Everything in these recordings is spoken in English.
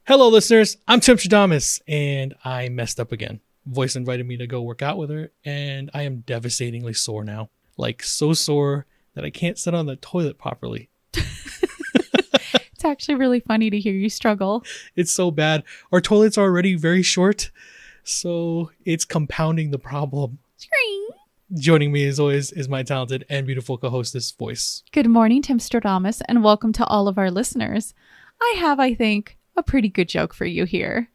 Hello, listeners. I'm Timstradamus, and I messed up again. Voyse invited me to go work out with her, and I am devastatingly sore now. Like, so sore that I can't sit on the toilet properly. It's actually really funny to hear you struggle. It's so bad. Our toilets are already very short, so it's compounding the problem. Scream. Joining me, as always, is my talented and beautiful co-hostess, Voyse. Good morning, Timstradamus, and welcome to all of our listeners. I think, a pretty good joke for you here.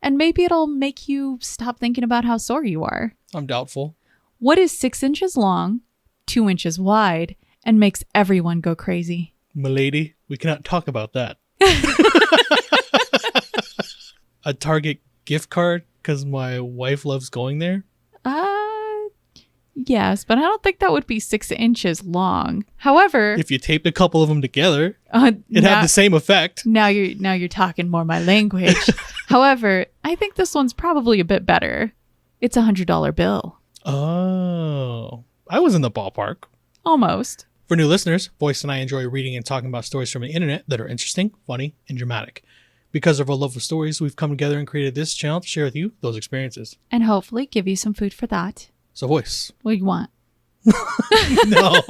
And maybe it'll make you stop thinking about how sore you are. I'm doubtful. What is 6 inches long, 2 inches wide, and makes everyone go crazy? Milady, we cannot talk about that. A Target gift card because my wife loves going there? Yes, but I don't think that would be 6 inches long. However, if you taped a couple of them together, it'd now, have the same effect. Now you're talking more my language. However, I think this one's probably a bit better. It's a $100 bill. Oh, I was in the ballpark. Almost. For new listeners, Voyse and I enjoy reading and talking about stories from the internet that are interesting, funny, and dramatic. Because of our love of stories, we've come together and created this channel to share with you those experiences. And hopefully give you some food for that. So Voyse. What do you want? No.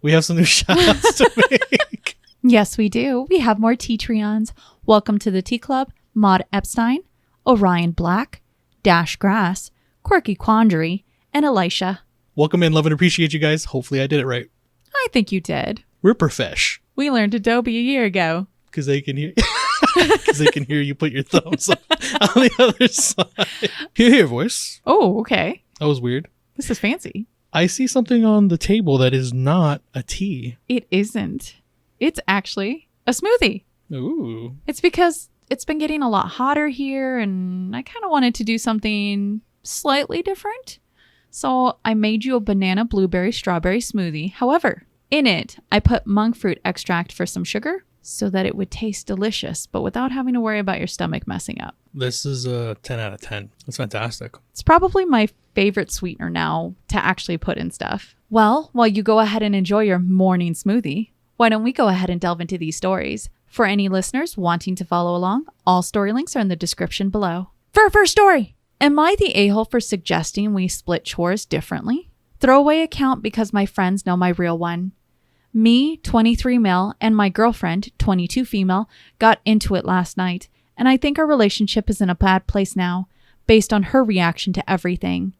We have some new shout-outs to make. Yes, we do. We have more Patreons. Welcome to the Tea Club, Maud Epstein, Orion Black, Dash Grass, Quirky Quandary, and Elisha. Welcome in, love and appreciate you guys. Hopefully I did it right. I think you did. We're profesh. We learned Adobe a year ago. Because they can hear because they can hear you put your thumbs up on the other side. Here, Voyse. Oh, okay. That was weird. This is fancy. I see something on the table that is not a tea. It isn't. It's actually a smoothie. Ooh. It's because it's been getting a lot hotter here and I kind of wanted to do something slightly different. So I made you a banana, blueberry, strawberry smoothie. However, in it, I put monk fruit extract for some sugar so that it would taste delicious, but without having to worry about your stomach messing up. This is a 10 out of 10. That's fantastic. It's probably my favorite sweetener now to actually put in stuff. Well, while you go ahead and enjoy your morning smoothie, why don't we go ahead and delve into these stories? For any listeners wanting to follow along, all story links are in the description below. For our first story, am I the a-hole for suggesting we split chores differently? Throwaway account because my friends know my real one. Me, 23 male, and my girlfriend, 22 female, got into it last night, and I think our relationship is in a bad place now, based on her reaction to everything.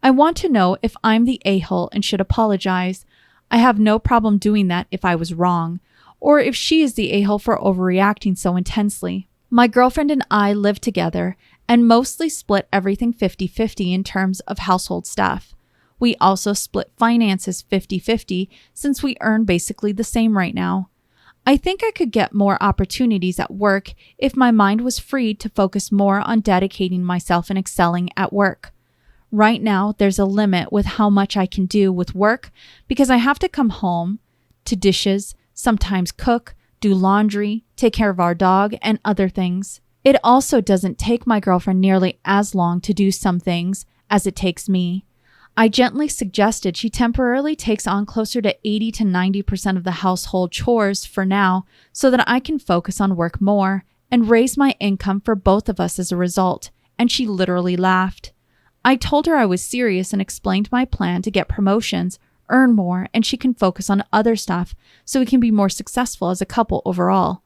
I want to know if I'm the a-hole and should apologize. I have no problem doing that if I was wrong, or if she is the a-hole for overreacting so intensely. My girlfriend and I live together and mostly split everything 50-50 in terms of household stuff. We also split finances 50-50 since we earn basically the same right now. I think I could get more opportunities at work if my mind was freed to focus more on dedicating myself and excelling at work. Right now, there's a limit with how much I can do with work because I have to come home to dishes, sometimes cook, do laundry, take care of our dog, and other things. It also doesn't take my girlfriend nearly as long to do some things as it takes me. I gently suggested she temporarily takes on closer to 80 to 90% of the household chores for now so that I can focus on work more and raise my income for both of us as a result, and she literally laughed. I told her I was serious and explained my plan to get promotions, earn more, and she can focus on other stuff so we can be more successful as a couple overall.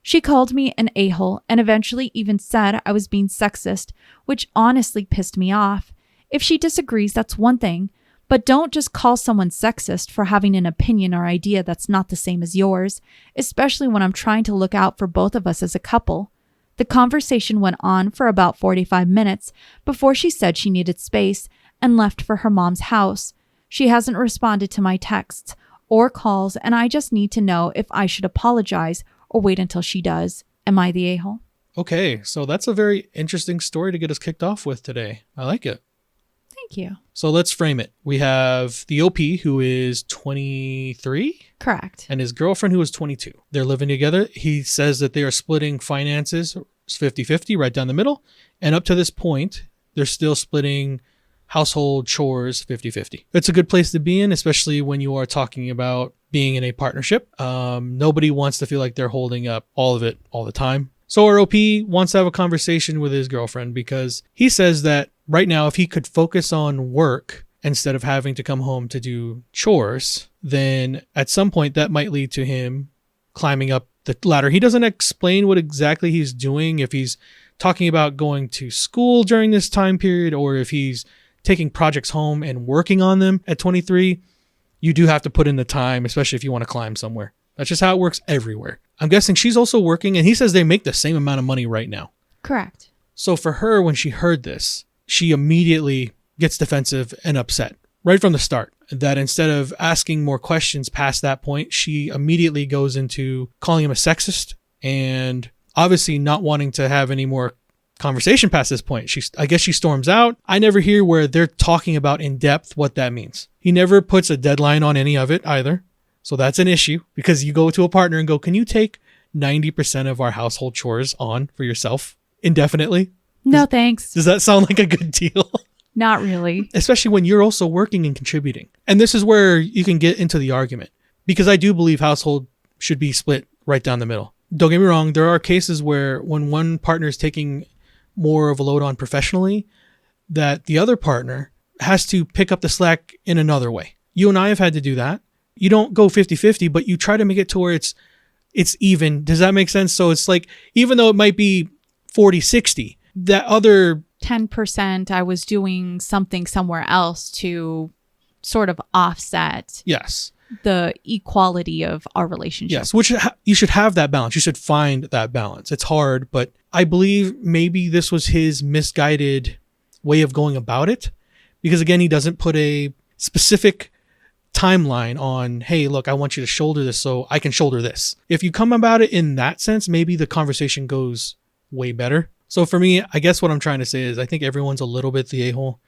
She called me an a-hole and eventually even said I was being sexist, which honestly pissed me off. If she disagrees, that's one thing, but don't just call someone sexist for having an opinion or idea that's not the same as yours, especially when I'm trying to look out for both of us as a couple. The conversation went on for about 45 minutes before she said she needed space and left for her mom's house. She hasn't responded to my texts or calls, and I just need to know if I should apologize or wait until she does. Am I the a-hole? Okay, so that's a very interesting story to get us kicked off with today. I like it. Thank you. So let's frame it. We have the OP, who is 23? Correct. And his girlfriend, who is 22. They're living together. He says that they are splitting finances 50-50 right down the middle. And up to this point, they're still splitting household chores 50-50. It's a good place to be in, especially when you are talking about being in a partnership. Nobody wants to feel like they're holding up all of it all the time. So our OP wants to have a conversation with his girlfriend because he says that right now, if he could focus on work instead of having to come home to do chores, then at some point that might lead to him climbing up the ladder. He doesn't explain what exactly he's doing, if he's talking about going to school during this time period or if he's taking projects home and working on them at 23. You do have to put in the time, especially if you want to climb somewhere. That's just how it works everywhere. I'm guessing she's also working, and he says they make the same amount of money right now. Correct. So for her, when she heard this, she immediately gets defensive and upset right from the start. That instead of asking more questions past that point, she immediately goes into calling him a sexist and obviously not wanting to have any more conversation past this point. I guess she storms out. I never hear where they're talking about in depth what that means. He never puts a deadline on any of it either. So that's an issue because you go to a partner and go, can you take 90% of our household chores on for yourself indefinitely? No, thanks. Does that sound like a good deal? Not really. Especially when you're also working and contributing. And this is where you can get into the argument because I do believe household should be split right down the middle. Don't get me wrong. There are cases where when one partner is taking more of a load on professionally, that the other partner has to pick up the slack in another way. You and I have had to do that. You don't go 50-50, but you try to make it to where it's even. Does that make sense? So it's like, even though it might be 40-60, that other 10% I was doing something somewhere else to sort of offset the equality of our relationship. Yes, which you should have that balance. You should find that balance. It's hard, but I believe maybe this was his misguided way of going about it. Because again, he doesn't put a specific timeline on, hey, look, I want you to shoulder this so I can shoulder this. If you come about it in that sense, maybe the conversation goes way better. So for me, I guess what I'm trying to say is I think everyone's a little bit the a-hole.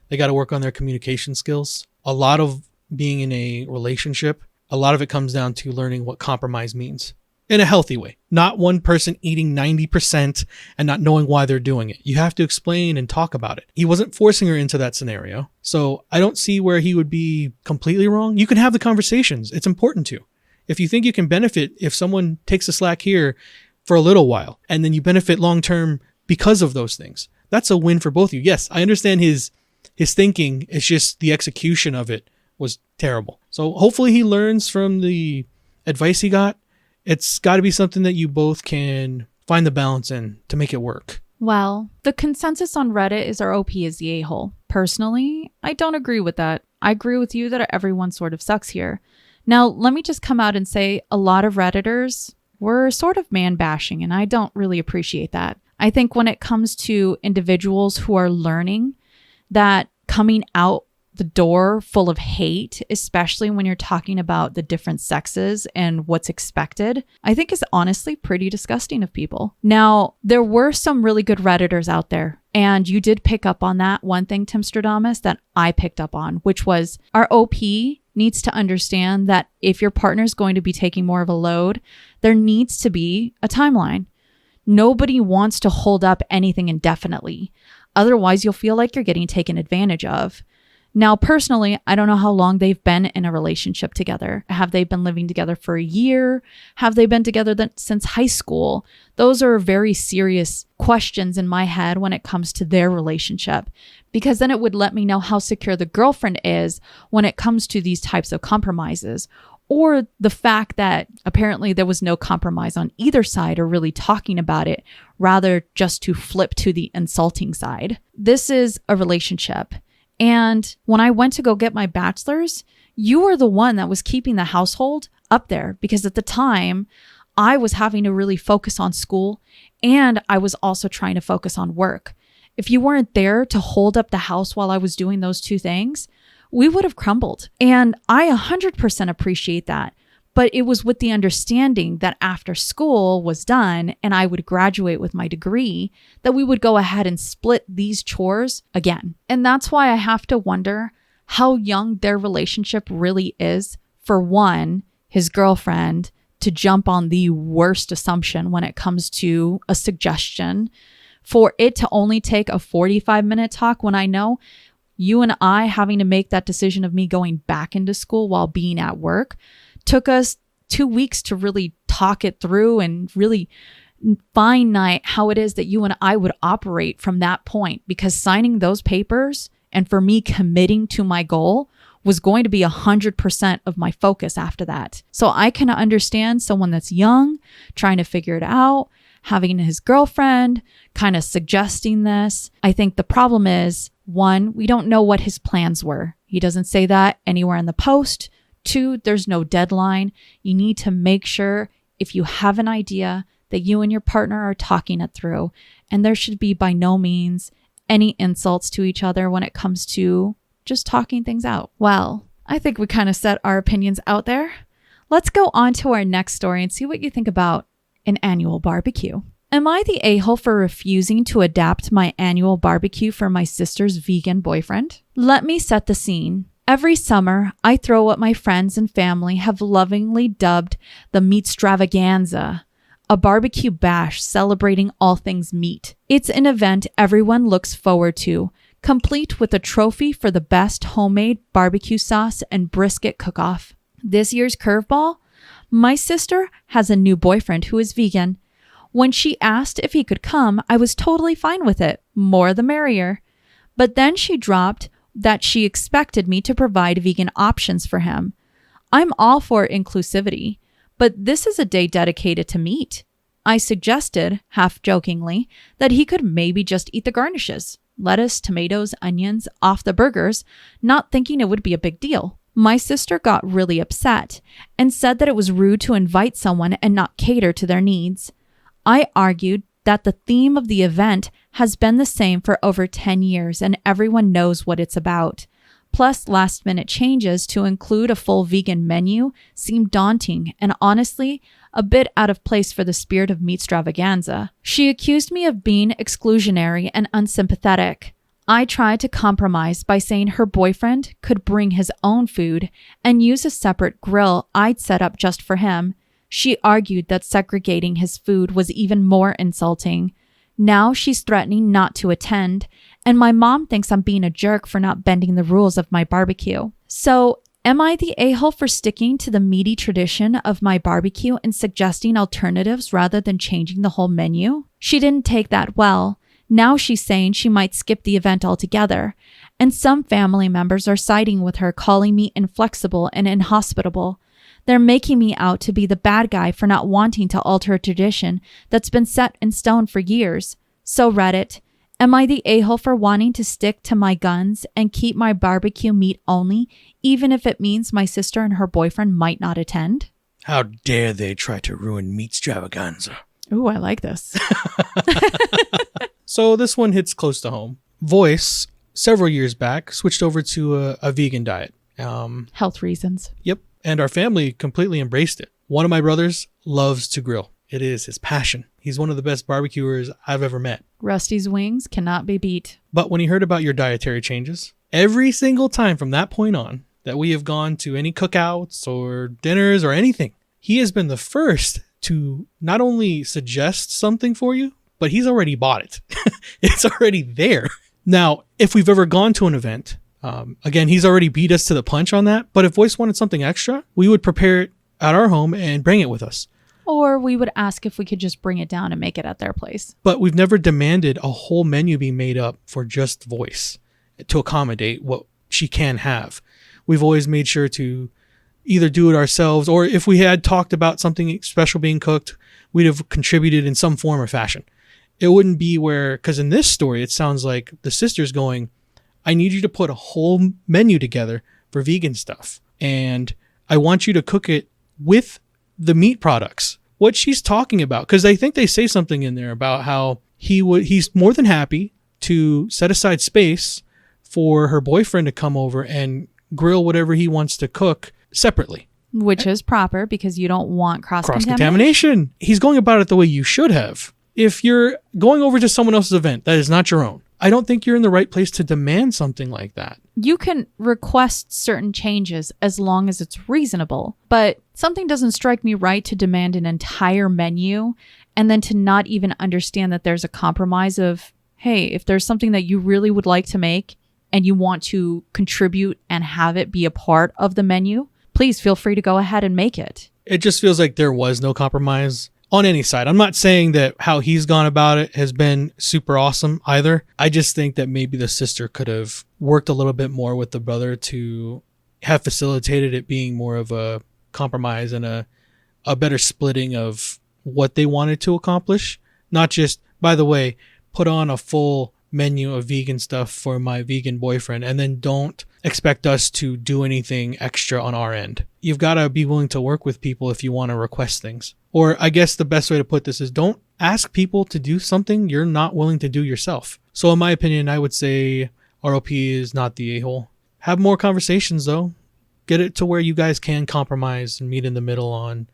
They got to work on their communication skills. A lot of being in a relationship, a lot of it comes down to learning what compromise means in a healthy way. Not one person eating 90% and not knowing why they're doing it. You have to explain and talk about it. He wasn't forcing her into that scenario. So I don't see where he would be completely wrong. You can have the conversations. It's important to. If you think you can benefit, if someone takes the slack here for a little while and then you benefit long-term because of those things, that's a win for both of you. Yes, I understand his thinking. It's just the execution of it was terrible. So hopefully he learns from the advice he got. It's got to be something that you both can find the balance in to make it work. Well, the consensus on Reddit is our OP is the a-hole. Personally, I don't agree with that. I agree with you that everyone sort of sucks here. Now, let me just come out and say a lot of Redditors were sort of man bashing, and I don't really appreciate that. I think when it comes to individuals who are learning, that coming out the door full of hate, especially when you're talking about the different sexes and what's expected, I think is honestly pretty disgusting of people. Now, there were some really good Redditors out there, and you did pick up on that one thing, Timstradamus, that I picked up on, which was our OP needs to understand that if your partner is going to be taking more of a load, there needs to be a timeline. Nobody wants to hold up anything indefinitely. Otherwise, you'll feel like you're getting taken advantage of. Now, personally, I don't know how long they've been in a relationship together. Have they been living together for a year? Have they been together since high school? Those are very serious questions in my head when it comes to their relationship, because then it would let me know how secure the girlfriend is when it comes to these types of compromises, or the fact that apparently there was no compromise on either side or really talking about it, rather just to flip to the insulting side. This is a relationship. And when I went to go get my bachelor's, you were the one that was keeping the household up there, because at the time I was having to really focus on school and I was also trying to focus on work. If you weren't there to hold up the house while I was doing those two things, we would have crumbled. And I 100% appreciate that. But it was with the understanding that after school was done and I would graduate with my degree, that we would go ahead and split these chores again. And that's why I have to wonder how young their relationship really is for one, his girlfriend, to jump on the worst assumption when it comes to a suggestion, for it to only take a 45-minute talk when I know you and I having to make that decision of me going back into school while being at work took us 2 weeks to really talk it through and really finite how it is that you and I would operate from that point, because signing those papers and for me committing to my goal was going to be 100% of my focus after that. So I can understand someone that's young, trying to figure it out, having his girlfriend kind of suggesting this. I think the problem is, one, we don't know what his plans were. He doesn't say that anywhere in the post. Two, there's no deadline. You need to make sure, if you have an idea, that you and your partner are talking it through. And there should be by no means any insults to each other when it comes to just talking things out. Well, I think we kind of set our opinions out there. Let's go on to our next story and see what you think about an annual barbecue. Am I the a-hole for refusing to adapt my annual barbecue for my sister's vegan boyfriend? Let me set the scene. Every summer, I throw what my friends and family have lovingly dubbed the Meatstravaganza, a barbecue bash celebrating all things meat. It's an event everyone looks forward to, complete with a trophy for the best homemade barbecue sauce and brisket cook-off. This year's curveball? My sister has a new boyfriend who is vegan. When she asked if he could come, I was totally fine with it. More the merrier. But then she dropped that she expected me to provide vegan options for him. I'm all for inclusivity, but this is a day dedicated to meat. I suggested, half jokingly, that he could maybe just eat the garnishes, lettuce, tomatoes, onions, off the burgers, not thinking it would be a big deal. My sister got really upset and said that it was rude to invite someone and not cater to their needs. I argued that the theme of the event has been the same for over 10 years and everyone knows what it's about. Plus, last-minute changes to include a full vegan menu seemed daunting and honestly a bit out of place for the spirit of Meatstravaganza. She accused me of being exclusionary and unsympathetic. I tried to compromise by saying her boyfriend could bring his own food and use a separate grill I'd set up just for him. She argued that segregating his food was even more insulting. Now she's threatening not to attend, and my mom thinks I'm being a jerk for not bending the rules of my barbecue. So, am I the a-hole for sticking to the meaty tradition of my barbecue and suggesting alternatives rather than changing the whole menu? She didn't take that well. Now she's saying she might skip the event altogether, and some family members are siding with her, calling me inflexible and inhospitable. They're making me out to be the bad guy for not wanting to alter a tradition that's been set in stone for years. So Reddit, am I the a-hole for wanting to stick to my guns and keep my barbecue meat only, even if it means my sister and her boyfriend might not attend? How dare they try to ruin Meatstravaganza? Ooh, I like this. So this one hits close to home. Voyse, several years back, switched over to a vegan diet. Health reasons. Yep. And our family completely embraced it. One of my brothers loves to grill. It is his passion. He's one of the best barbecuers I've ever met. Rusty's wings cannot be beat. But when he heard about your dietary changes, every single time from that point on that we have gone to any cookouts or dinners or anything, he has been the first to not only suggest something for you, but he's already bought it. It's already there. Now, if we've ever gone to an event, again, he's already beat us to the punch on that. But if Voyse wanted something extra, we would prepare it at our home and bring it with us. Or we would ask if we could just bring it down and make it at their place. But we've never demanded a whole menu be made up for just Voyse to accommodate what she can have. We've always made sure to either do it ourselves, or if we had talked about something special being cooked, we'd have contributed in some form or fashion. It wouldn't be where, because in this story, it sounds like the sister's going, I need you to put a whole menu together for vegan stuff. And I want you to cook it with the meat products. What she's talking about, because I think they say something in there about how he's more than happy to set aside space for her boyfriend to come over and grill whatever he wants to cook separately. Which is proper because you don't want cross-contamination. He's going about it the way you should have. If you're going over to someone else's event that is not your own, I don't think you're in the right place to demand something like that. You can request certain changes as long as it's reasonable, but something doesn't strike me right to demand an entire menu and then to not even understand that there's a compromise of, hey, if there's something that you really would like to make and you want to contribute and have it be a part of the menu, please feel free to go ahead and make it. It just feels like there was no compromise on any side. I'm not saying that how he's gone about it has been super awesome either. I just think that maybe the sister could have worked a little bit more with the brother to have facilitated it being more of a compromise and a better splitting of what they wanted to accomplish. Not just, by the way, put on a full menu of vegan stuff for my vegan boyfriend and then don't expect us to do anything extra on our end. You've got to be willing to work with people if you want to request things. Or I guess the best way to put this is don't ask people to do something you're not willing to do yourself. So in my opinion, I would say ROP is not the a-hole. Have more conversations though. Get it to where you guys can compromise and meet in the middle on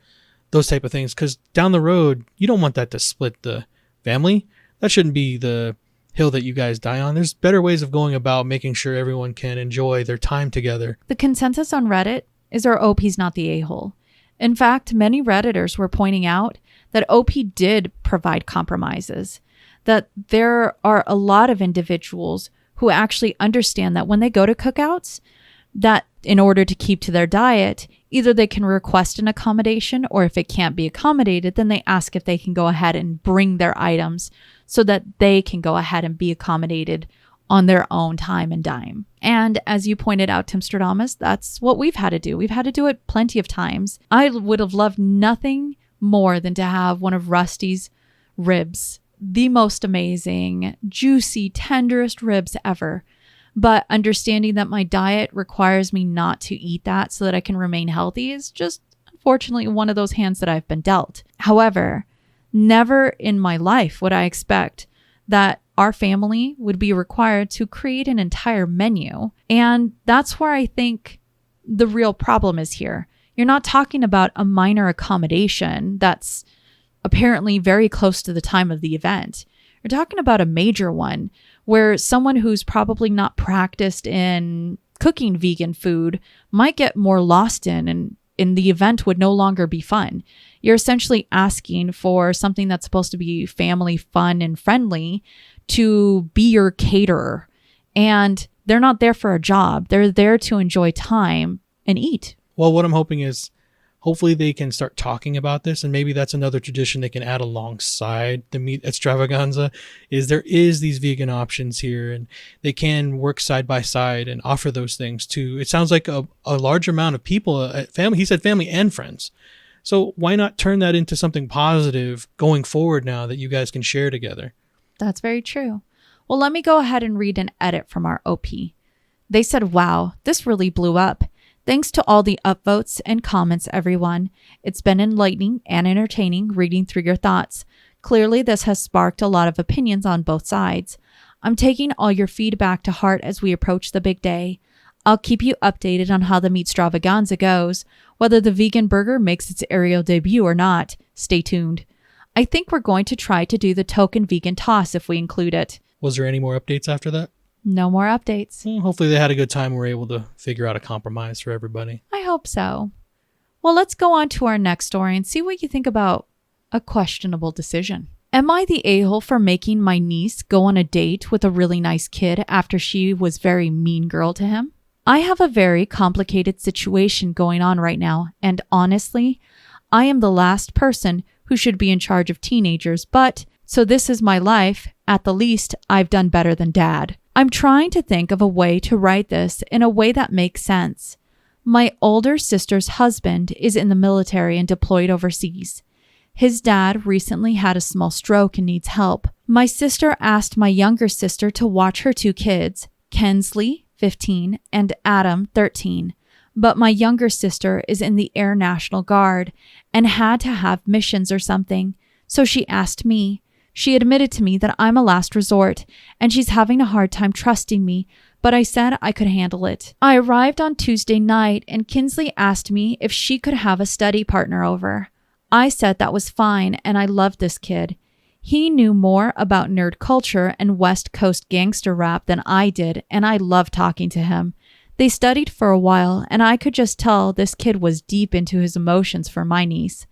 those type of things. Because down the road, you don't want that to split the family. That shouldn't be the hill that you guys die on. There's better ways of going about making sure everyone can enjoy their time together. The consensus on Reddit is our OP's not the a-hole. In fact, many Redditors were pointing out that OP did provide compromises, that there are a lot of individuals who actually understand that when they go to cookouts, that in order to keep to their diet, either they can request an accommodation, or if it can't be accommodated, then they ask if they can go ahead and bring their items so that they can go ahead and be accommodated on their own time and dime. And as you pointed out, Timstradamus, that's what we've had to do. We've had to do it plenty of times. I would have loved nothing more than to have one of Rusty's ribs, the most amazing, juicy, tenderest ribs ever. But understanding that my diet requires me not to eat that so that I can remain healthy is just, unfortunately, one of those hands that I've been dealt. However, never in my life would I expect that our family would be required to create an entire menu. And that's where I think the real problem is here. You're not talking about a minor accommodation that's apparently very close to the time of the event. You're talking about a major one where someone who's probably not practiced in cooking vegan food might get more lost in, and the event would no longer be fun. You're essentially asking for something that's supposed to be family fun and friendly to be your caterer. And they're not there for a job. They're there to enjoy time and eat. Well, what I'm hoping is hopefully they can start talking about this, and maybe that's another tradition they can add alongside the meat extravaganza, is there is these vegan options here, and they can work side by side and offer those things to, it sounds like a large amount of people, family. He said family and friends. So why not turn that into something positive going forward now that you guys can share together? That's very true. Well, let me go ahead and read an edit from our OP. They said, wow, this really blew up. Thanks to all the upvotes and comments, everyone. It's been enlightening and entertaining reading through your thoughts. Clearly, this has sparked a lot of opinions on both sides. I'm taking all your feedback to heart as we approach the big day. I'll keep you updated on how the meat extravaganza goes, whether the vegan burger makes its aerial debut or not. Stay tuned. I think we're going to try to do the token vegan toss if we include it. Was there any more updates after that? No more updates. Hopefully they had a good time and were able to figure out a compromise for everybody. I hope so. Well, let's go on to our next story and see what you think about a questionable decision. Am I the a-hole for making my niece go on a date with a really nice kid after she was very mean girl to him? I have a very complicated situation going on right now, and honestly, I am the last person who should be in charge of teenagers, but so this is my life. At the least, I've done better than Dad. I'm trying to think of a way to write this in a way that makes sense. My older sister's husband is in the military and deployed overseas. His dad recently had a small stroke and needs help. My sister asked my younger sister to watch her two kids, Kensley, 15, and Adam, 13. But my younger sister is in the Air National Guard and had to have missions or something, so she asked me. She admitted to me that I'm a last resort, and she's having a hard time trusting me, but I said I could handle it. I arrived on Tuesday night, and Kinsley asked me if she could have a study partner over. I said that was fine, and I loved this kid. He knew more about nerd culture and West Coast gangster rap than I did, and I loved talking to him. They studied for a while, and I could just tell this kid was deep into his emotions for my niece.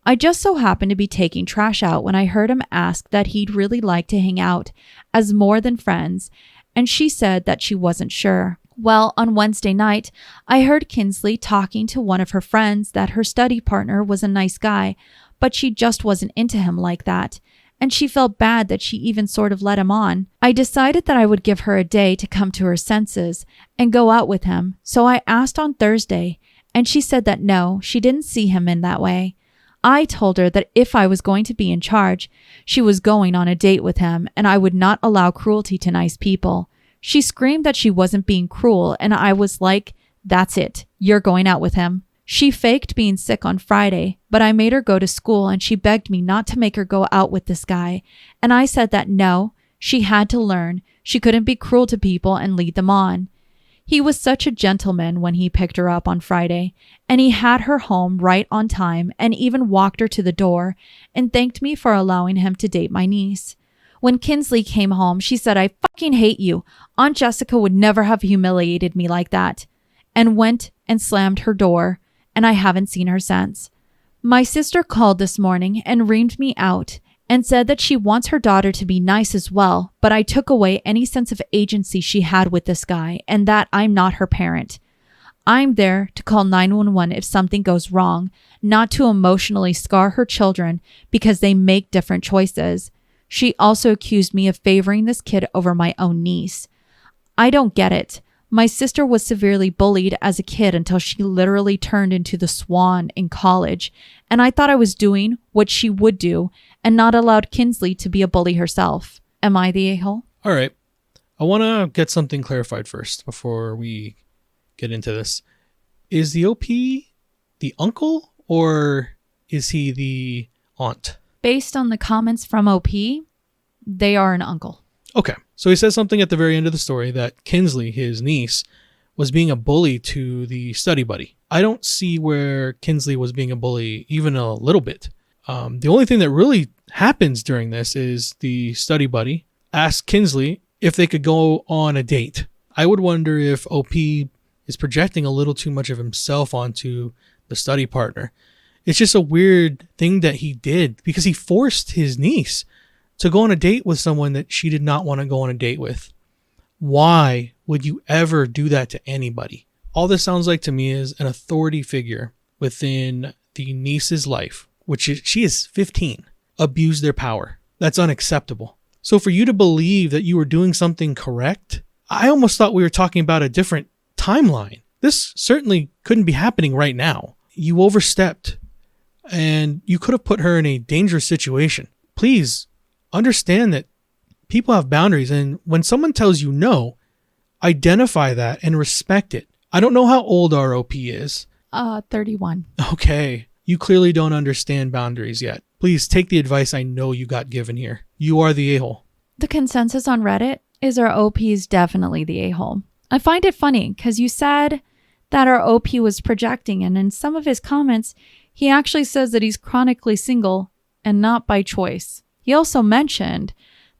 I just so happened to be taking trash out when I heard him ask that he'd really like to hang out as more than friends, and she said that she wasn't sure. Well, on Wednesday night, I heard Kinsley talking to one of her friends that her study partner was a nice guy, but she just wasn't into him like that. And she felt bad that she even sort of led him on. I decided that I would give her a day to come to her senses and go out with him. So I asked on Thursday, and she said that no, she didn't see him in that way. I told her that if I was going to be in charge, she was going on a date with him, and I would not allow cruelty to nice people. She screamed that she wasn't being cruel, and I was like, that's it. You're going out with him. She faked being sick on Friday, but I made her go to school and she begged me not to make her go out with this guy. And I said that no, she had to learn. She couldn't be cruel to people and lead them on. He was such a gentleman when he picked her up on Friday, and he had her home right on time and even walked her to the door and thanked me for allowing him to date my niece. When Kinsley came home, she said, I fucking hate you. Aunt Jessica would never have humiliated me like that, and went and slammed her door. And I haven't seen her since. My sister called this morning and reamed me out and said that she wants her daughter to be nice as well, but I took away any sense of agency she had with this guy and that I'm not her parent. I'm there to call 911 if something goes wrong, not to emotionally scar her children because they make different choices. She also accused me of favoring this kid over my own niece. I don't get it. My sister was severely bullied as a kid until she literally turned into the swan in college, and I thought I was doing what she would do and not allowed Kinsley to be a bully herself. Am I the a-hole? All right. I want to get something clarified first before we get into this. Is the OP the uncle or is he the aunt? Based on the comments from OP, they are an uncle. Okay. So he says something at the very end of the story that Kinsley, his niece, was being a bully to the study buddy. I don't see where Kinsley was being a bully even a little bit. The only thing that really happens during this is the study buddy asked Kinsley if they could go on a date. I would wonder if OP is projecting a little too much of himself onto the study partner. It's just a weird thing that he did because he forced his niece to go on a date with someone that she did not want to go on a date with. Why would you ever do that to anybody? All this sounds like to me is an authority figure within the niece's life, she is 15, abuse their power. That's unacceptable. So for you to believe that you were doing something correct, I almost thought we were talking about a different timeline. This certainly couldn't be happening right now. You overstepped and you could have put her in a dangerous situation. Please understand that people have boundaries, and when someone tells you no, identify that and respect it. I don't know how old our OP is. 31. Okay. You clearly don't understand boundaries yet. Please take the advice I know you got given here. You are the a-hole. The consensus on Reddit is our OP is definitely the a-hole. I find it funny because you said that our OP was projecting, and in some of his comments, he actually says that he's chronically single and not by choice. He also mentioned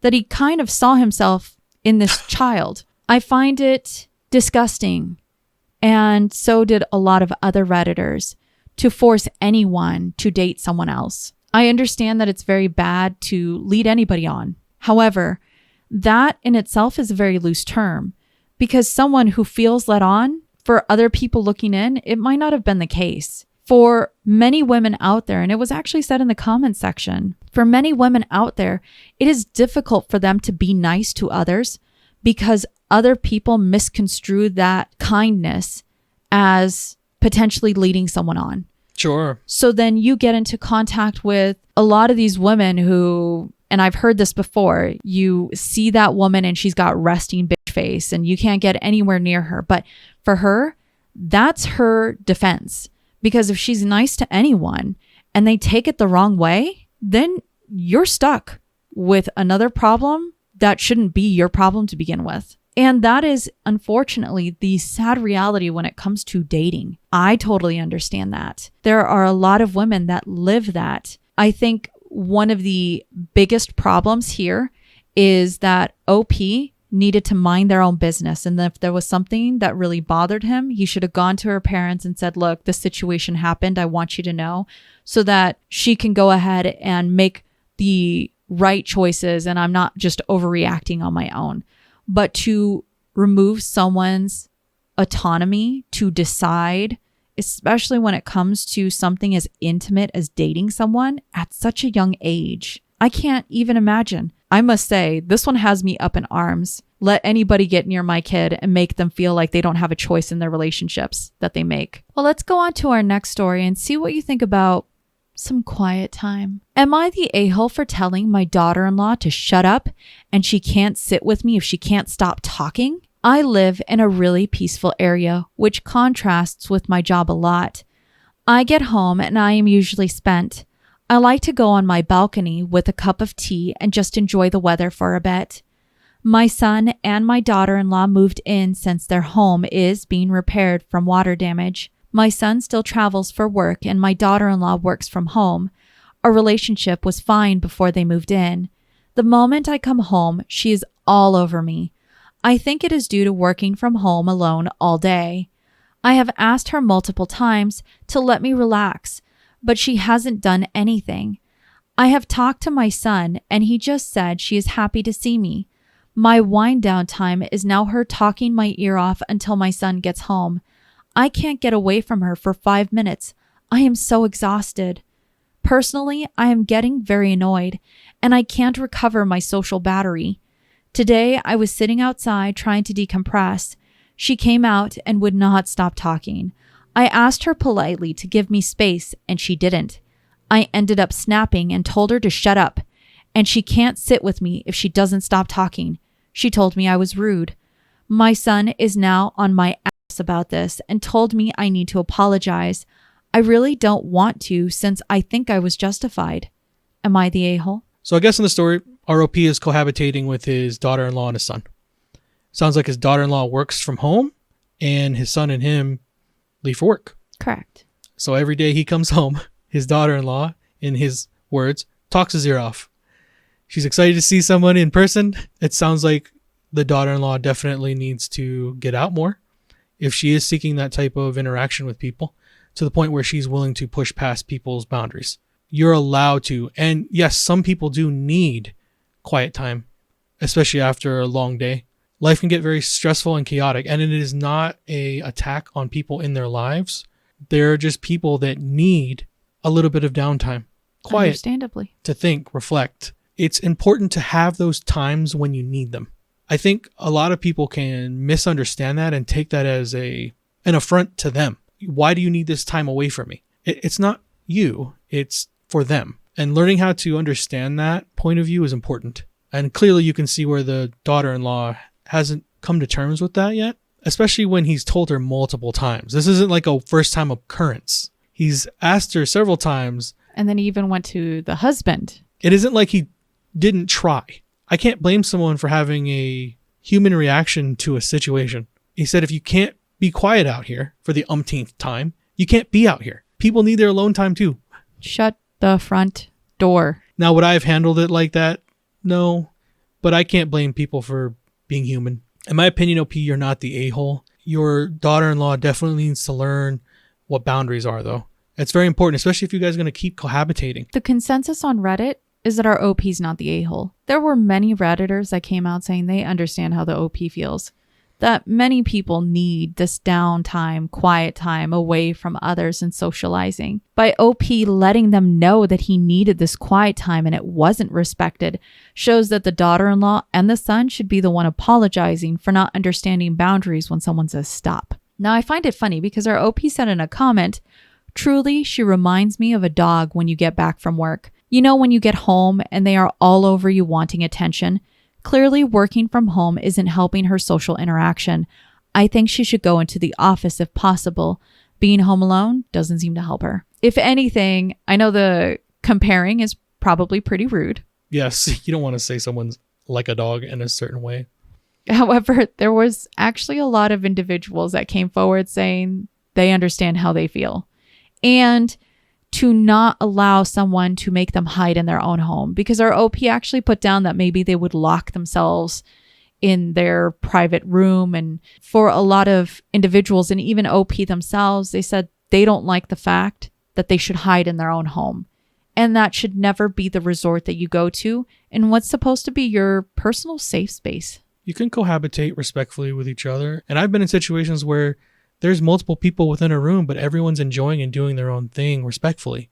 that he kind of saw himself in this child. I find it disgusting, and so did a lot of other Redditors, to force anyone to date someone else. I understand that it's very bad to lead anybody on. However, that in itself is a very loose term, because someone who feels led on, for other people looking in, it might not have been the case. For many women out there, and it was actually said in the comments section, for many women out there, it is difficult for them to be nice to others because other people misconstrue that kindness as potentially leading someone on. Sure. So then you get into contact with a lot of these women who, and I've heard this before, you see that woman and she's got resting bitch face and you can't get anywhere near her. But for her, that's her defense. Because if she's nice to anyone and they take it the wrong way, then you're stuck with another problem that shouldn't be your problem to begin with. And that is, unfortunately, the sad reality when it comes to dating. I totally understand that. There are a lot of women that live that. I think one of the biggest problems here is that OP needed to mind their own business. And if there was something that really bothered him, he should have gone to her parents and said, look, this situation happened. I want you to know, so that she can go ahead and make the right choices. And I'm not just overreacting on my own. But to remove someone's autonomy to decide especially when it comes to something as intimate as dating someone at such a young age. I can't even imagine. I must say, this one has me up in arms. Let anybody get near my kid and make them feel like they don't have a choice in their relationships that they make. Well, let's go on to our next story and see what you think about some quiet time. Am I the a-hole for telling my daughter-in-law to shut up and she can't sit with me if she can't stop talking? I live in a really peaceful area, which contrasts with my job a lot. I get home and I am usually spent. I like to go on my balcony with a cup of tea and just enjoy the weather for a bit. My son and my daughter-in-law moved in since their home is being repaired from water damage. My son still travels for work and my daughter-in-law works from home. Our relationship was fine before they moved in. The moment I come home, she is all over me. I think it is due to working from home alone all day. I have asked her multiple times to let me relax, but she hasn't done anything. I have talked to my son and he just said she is happy to see me. My wind down time is now her talking my ear off until my son gets home. I can't get away from her for 5 minutes. I am so exhausted. Personally, I am getting very annoyed and I can't recover my social battery. Today, I was sitting outside trying to decompress. She came out and would not stop talking. I asked her politely to give me space and she didn't. I ended up snapping and told her to shut up, and she can't sit with me if she doesn't stop talking. She told me I was rude. My son is now on my ass about this and told me I need to apologize. I really don't want to since I think I was justified. Am I the a-hole? So I guess in the story, ROP is cohabitating with his daughter-in-law and his son. Sounds like his daughter-in-law works from home and his son and him leave for work. Correct. So every day he comes home, his daughter-in-law, in his words, talks his ear off. She's excited to see someone in person. It sounds like the daughter-in-law definitely needs to get out more if she is seeking that type of interaction with people, to the point where she's willing to push past people's boundaries. You're allowed to. And yes, some people do need quiet time, especially after a long day. Life can get very stressful and chaotic, and it is not an attack on people in their lives. They're just people that need a little bit of downtime, quiet, understandably, to think, reflect. It's important to have those times when you need them. I think a lot of people can misunderstand that and take that as an affront to them. Why do you need this time away from me? It's not you, it's for them. And learning how to understand that point of view is important. And clearly you can see where the daughter-in-law hasn't come to terms with that yet, especially when he's told her multiple times. This isn't like a first-time occurrence. He's asked her several times. And then he even went to the husband. It isn't like he didn't try. I can't blame someone for having a human reaction to a situation. He said, if you can't be quiet out here for the umpteenth time, you can't be out here. People need their alone time too. Shut the front door. Now, would I have handled it like that? No, but I can't blame people for being human. In my opinion, OP, you're not the a-hole. Your daughter-in-law definitely needs to learn what boundaries are, though. It's very important, especially if you guys are going to keep cohabitating. The consensus on Reddit is that our OP's not the a-hole. There were many Redditors that came out saying they understand how the OP feels. That many people need this downtime, quiet time away from others and socializing. By OP letting them know that he needed this quiet time and it wasn't respected shows that the daughter-in-law and the son should be the one apologizing for not understanding boundaries when someone says stop. Now, I find it funny because our OP said in a comment, truly, she reminds me of a dog when you get back from work. You know, when you get home and they are all over you wanting attention. Clearly, working from home isn't helping her social interaction. I think she should go into the office if possible. Being home alone doesn't seem to help her. If anything, I know the comparing is probably pretty rude. Yes, you don't want to say someone's like a dog in a certain way. However, there was actually a lot of individuals that came forward saying they understand how they feel. And to not allow someone to make them hide in their own home, because our OP actually put down that maybe they would lock themselves in their private room. And for a lot of individuals and even OP themselves, they said they don't like the fact that they should hide in their own home. And that should never be the resort that you go to in what's supposed to be your personal safe space. You can cohabitate respectfully with each other. And I've been in situations where there's multiple people within a room, but everyone's enjoying and doing their own thing respectfully.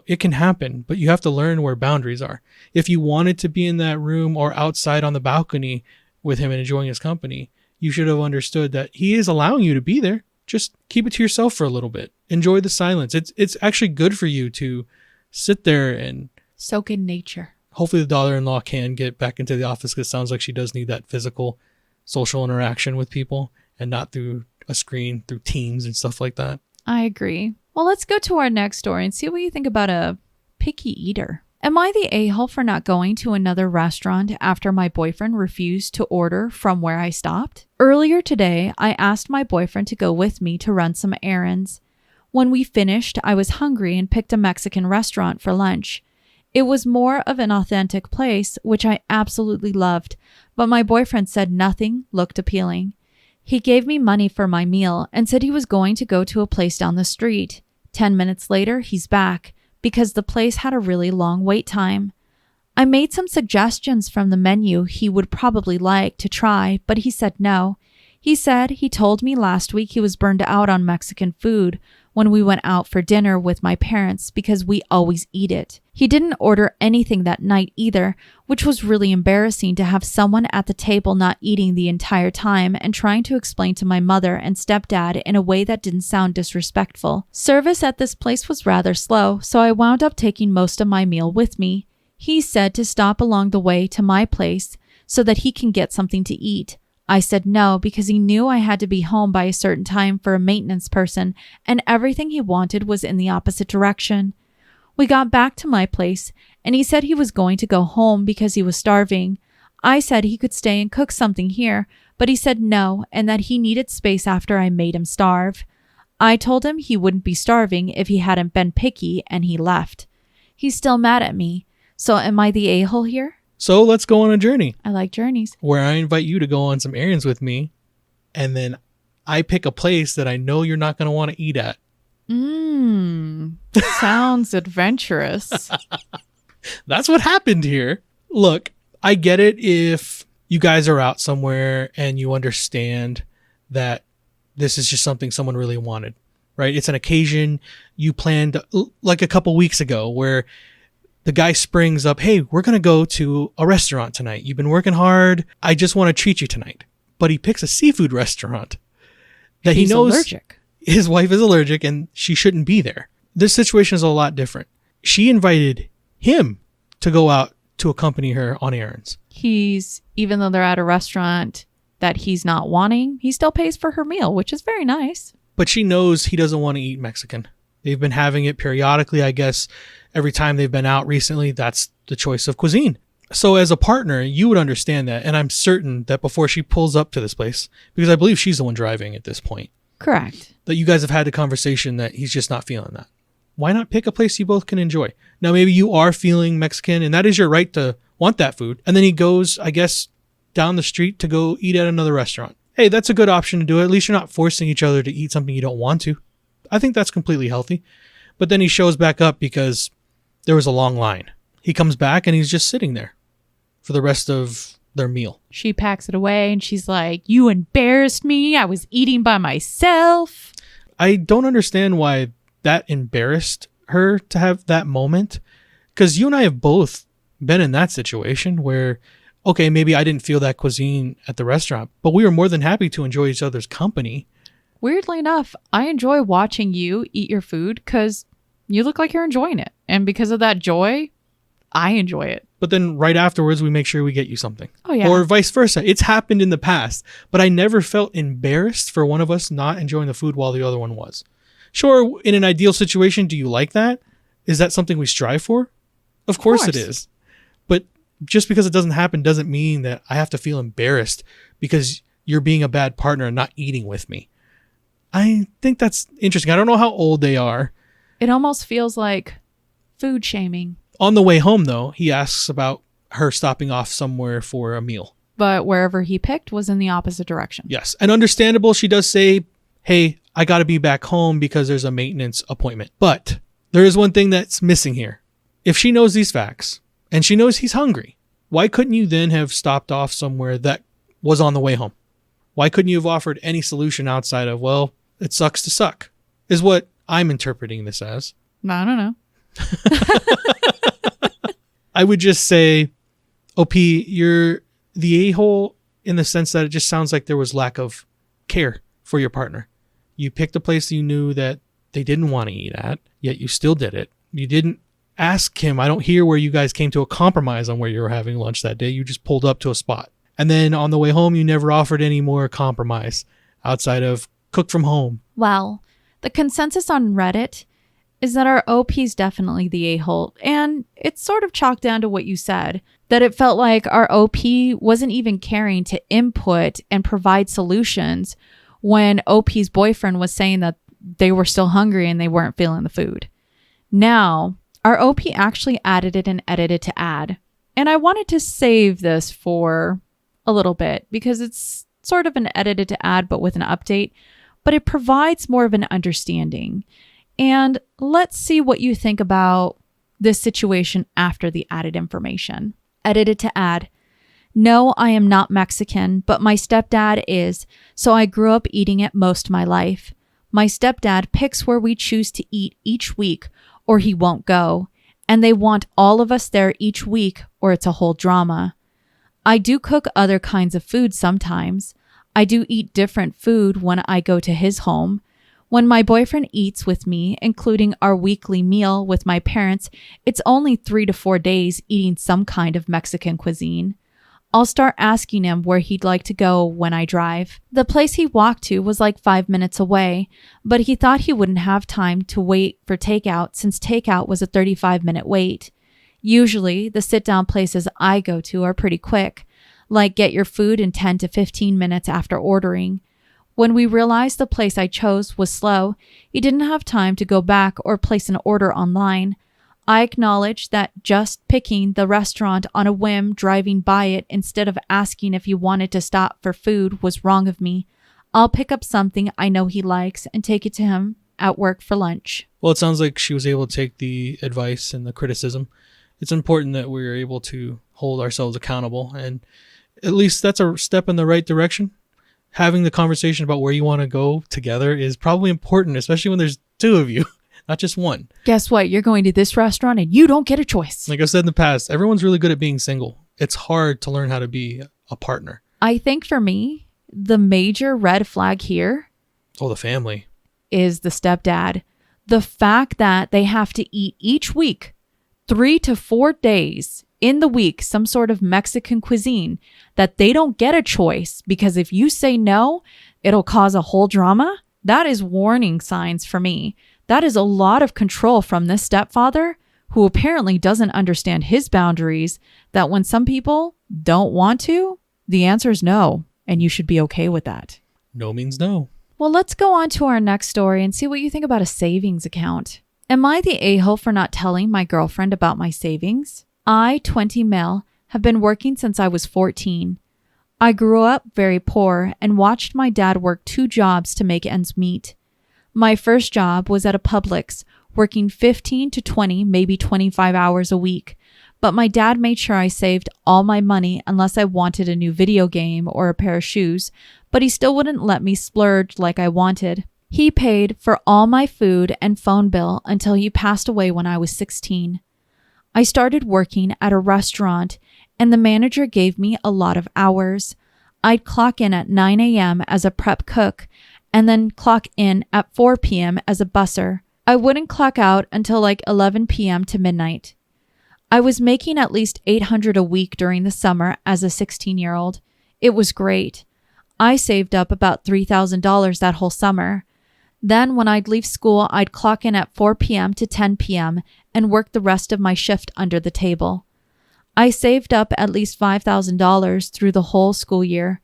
It can happen, but you have to learn where boundaries are. If you wanted to be in that room or outside on the balcony with him and enjoying his company, you should have understood that he is allowing you to be there. Just keep it to yourself for a little bit. Enjoy the silence. It's actually good for you to sit there and soak in nature. Hopefully the daughter-in-law can get back into the office, because it sounds like she does need that physical social interaction with people and not through a screen, through Teams and stuff like that. I agree. Well, let's go to our next story and see what you think about a picky eater. Am I the a-hole for not going to another restaurant after my boyfriend refused to order from where I stopped? Earlier today, I asked my boyfriend to go with me to run some errands. When we finished, I was hungry and picked a Mexican restaurant for lunch. It was more of an authentic place, which I absolutely loved, but my boyfriend said nothing looked appealing. He gave me money for my meal and said he was going to go to a place down the street. 10 minutes later, he's back because the place had a really long wait time. I made some suggestions from the menu he would probably like to try, but he said no. He said he told me last week he was burned out on Mexican food when we went out for dinner with my parents because we always eat it. He didn't order anything that night either, which was really embarrassing to have someone at the table not eating the entire time and trying to explain to my mother and stepdad in a way that didn't sound disrespectful. Service at this place was rather slow, so I wound up taking most of my meal with me. He said to stop along the way to my place so that he can get something to eat. I said no because he knew I had to be home by a certain time for a maintenance person, and everything he wanted was in the opposite direction. We got back to my place, and he said he was going to go home because he was starving. I said he could stay and cook something here, but he said no and that he needed space after I made him starve. I told him he wouldn't be starving if he hadn't been picky, and he left. He's still mad at me. So am I the a-hole here? So let's go on a journey. I like journeys. Where I invite you to go on some errands with me, and then I pick a place that I know you're not going to want to eat at. Sounds adventurous. That's what happened here. Look, I get it if you guys are out somewhere and you understand that this is just something someone really wanted, right? It's an occasion you planned like a couple weeks ago where the guy springs up, hey, we're going to go to a restaurant tonight. You've been working hard. I just want to treat you tonight. But he picks a seafood restaurant that he knows allergic. His wife is allergic and she shouldn't be there. This situation is a lot different. She invited him to go out to accompany her on errands. Even though they're at a restaurant that he's not wanting, he still pays for her meal, which is very nice. But she knows he doesn't want to eat Mexican. They've been having it periodically, I guess. Every time they've been out recently, that's the choice of cuisine. So as a partner, you would understand that. And I'm certain that before she pulls up to this place, because I believe she's the one driving at this point. Correct. That you guys have had the conversation that he's just not feeling that. Why not pick a place you both can enjoy? Now, maybe you are feeling Mexican and that is your right to want that food. And then he goes, I guess, down the street to go eat at another restaurant. Hey, that's a good option to do. At least you're not forcing each other to eat something you don't want to. I think that's completely healthy. But then he shows back up because there was a long line. He comes back and he's just sitting there for the rest of their meal. She packs it away and she's like, you embarrassed me. I was eating by myself. I don't understand why that embarrassed her to have that moment. Because you and I have both been in that situation where, okay, maybe I didn't feel that cuisine at the restaurant, but we were more than happy to enjoy each other's company. Weirdly enough, I enjoy watching you eat your food because you look like you're enjoying it. And because of that joy, I enjoy it. But then right afterwards, we make sure we get you something. Oh, yeah. Or vice versa. It's happened in the past, but I never felt embarrassed for one of us not enjoying the food while the other one was. Sure, in an ideal situation, do you like that? Is that something we strive for? Of course it is. But just because it doesn't happen doesn't mean that I have to feel embarrassed because you're being a bad partner and not eating with me. I think that's interesting. I don't know how old they are. It almost feels like food shaming. On the way home, though, he asks about her stopping off somewhere for a meal. But wherever he picked was in the opposite direction. Yes. And understandable, she does say, hey, I got to be back home because there's a maintenance appointment. But there is one thing that's missing here. If she knows these facts and she knows he's hungry, why couldn't you then have stopped off somewhere that was on the way home? Why couldn't you have offered any solution outside of, well, It sucks to suck, is what I'm interpreting this as. I don't know. I would just say, OP, you're the a-hole in the sense that it just sounds like there was lack of care for your partner. You picked a place you knew that they didn't want to eat at, yet you still did it. You didn't ask him. I don't hear where you guys came to a compromise on where you were having lunch that day. You just pulled up to a spot. And then on the way home, you never offered any more compromise outside of cook from home. Well, the consensus on Reddit is that our OP is definitely the a-hole. And it's sort of chalked down to what you said, that it felt like our OP wasn't even caring to input and provide solutions when OP's boyfriend was saying that they were still hungry and they weren't feeling the food. Now, our OP actually added it and edited to add. And I wanted to save this for a little bit because it's sort of an edited to add but with an update, but it provides more of an understanding. And let's see what you think about this situation after the added information. Edited to add. No, I am not Mexican, but my stepdad is, so I grew up eating it most of my life. My stepdad picks where we choose to eat each week or he won't go, and they want all of us there each week or it's a whole drama. I do cook other kinds of food sometimes. I do eat different food when I go to his home. When my boyfriend eats with me, including our weekly meal with my parents, it's only 3 to 4 days eating some kind of Mexican cuisine. I'll start asking him where he'd like to go when I drive. The place he walked to was like 5 minutes away, but he thought he wouldn't have time to wait for takeout since takeout was a 35-minute wait. Usually, the sit-down places I go to are pretty quick, like get your food in 10 to 15 minutes after ordering. When we realized the place I chose was slow, he didn't have time to go back or place an order online. I acknowledge that just picking the restaurant on a whim driving by it instead of asking if he wanted to stop for food was wrong of me. I'll pick up something I know he likes and take it to him at work for lunch. Well, it sounds like she was able to take the advice and the criticism. It's important that we're able to hold ourselves accountable, and at least that's a step in the right direction. Having the conversation about where you want to go together is probably important, especially when there's two of you. Not just one. Guess what? You're going to this restaurant and you don't get a choice. Like I've said in the past, everyone's really good at being single. It's hard to learn how to be a partner. I think for me, the major red flag here the family is the stepdad. The fact that they have to eat each week, 3 to 4 days in the week, some sort of Mexican cuisine, that they don't get a choice because if you say no, it'll cause a whole drama. That is warning signs for me. That is a lot of control from this stepfather who apparently doesn't understand his boundaries, that when some people don't want to, the answer is no, and you should be okay with that. No means no. Well, let's go on to our next story and see what you think about a savings account. Am I the a-hole for not telling my girlfriend about my savings? I, 20 male, have been working since I was 14. I grew up very poor and watched my dad work 2 jobs to make ends meet. My first job was at a Publix, working 15 to 20, maybe 25 hours a week. But my dad made sure I saved all my money unless I wanted a new video game or a pair of shoes, but he still wouldn't let me splurge like I wanted. He paid for all my food and phone bill until he passed away when I was 16. I started working at a restaurant, and the manager gave me a lot of hours. I'd clock in at 9 a.m. as a prep cook, and then clock in at 4 p.m. as a busser. I wouldn't clock out until like 11 p.m. to midnight. I was making at least $800 a week during the summer as a 16-year-old. It was great. I saved up about $3,000 that whole summer. Then when I'd leave school, I'd clock in at 4 p.m. to 10 p.m. and work the rest of my shift under the table. I saved up at least $5,000 through the whole school year.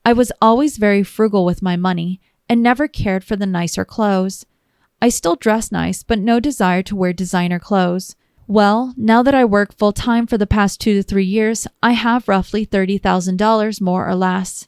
I was always very frugal with my money and never cared for the nicer clothes. I still dress nice, but no desire to wear designer clothes. Well, now that I work full-time for the past 2 to 3 years, I have roughly $30,000 more or less.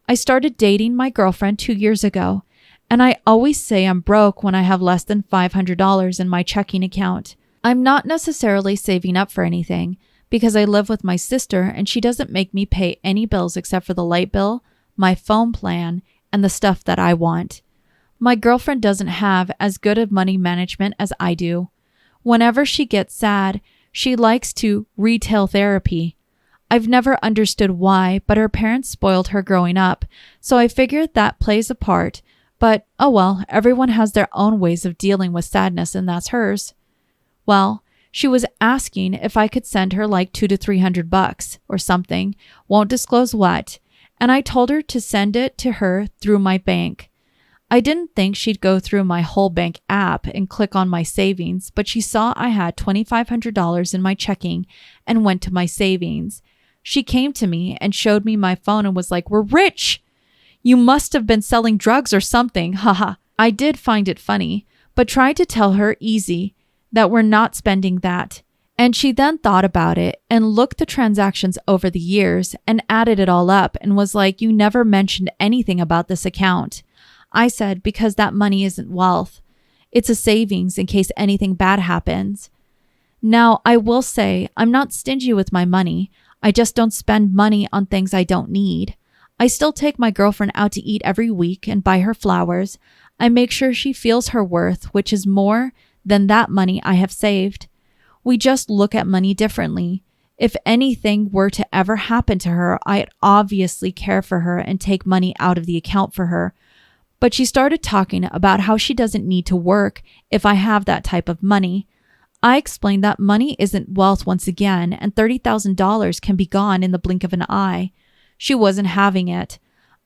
I started dating my girlfriend 2 years ago, and I always say I'm broke when I have less than $500 in my checking account. I'm not necessarily saving up for anything because I live with my sister and she doesn't make me pay any bills except for the light bill, my phone plan, and the stuff that I want. My girlfriend doesn't have as good of money management as I do. Whenever she gets sad, she likes to retail therapy. I've never understood why, but her parents spoiled her growing up, so I figured that plays a part. But, oh well, everyone has their own ways of dealing with sadness, and that's hers. Well, she was asking if I could send her like $200 to $300 or something, won't disclose what, and I told her to send it to her through my bank. I didn't think she'd go through my whole bank app and click on my savings, but she saw I had $2,500 in my checking and went to my savings. She came to me and showed me my phone and was like, "We're rich! You must have been selling drugs or something, haha." I did find it funny, but tried to tell her easy that we're not spending that. And she then thought about it and looked the transactions over the years and added it all up and was like, "You never mentioned anything about this account." I said, "Because that money isn't wealth. It's a savings in case anything bad happens." Now, I will say I'm not stingy with my money. I just don't spend money on things I don't need. I still take my girlfriend out to eat every week and buy her flowers. I make sure she feels her worth, which is more than that money I have saved. We just look at money differently. If anything were to ever happen to her, I'd obviously care for her and take money out of the account for her. But she started talking about how she doesn't need to work if I have that type of money. I explained that money isn't wealth once again, and $30,000 can be gone in the blink of an eye. She wasn't having it.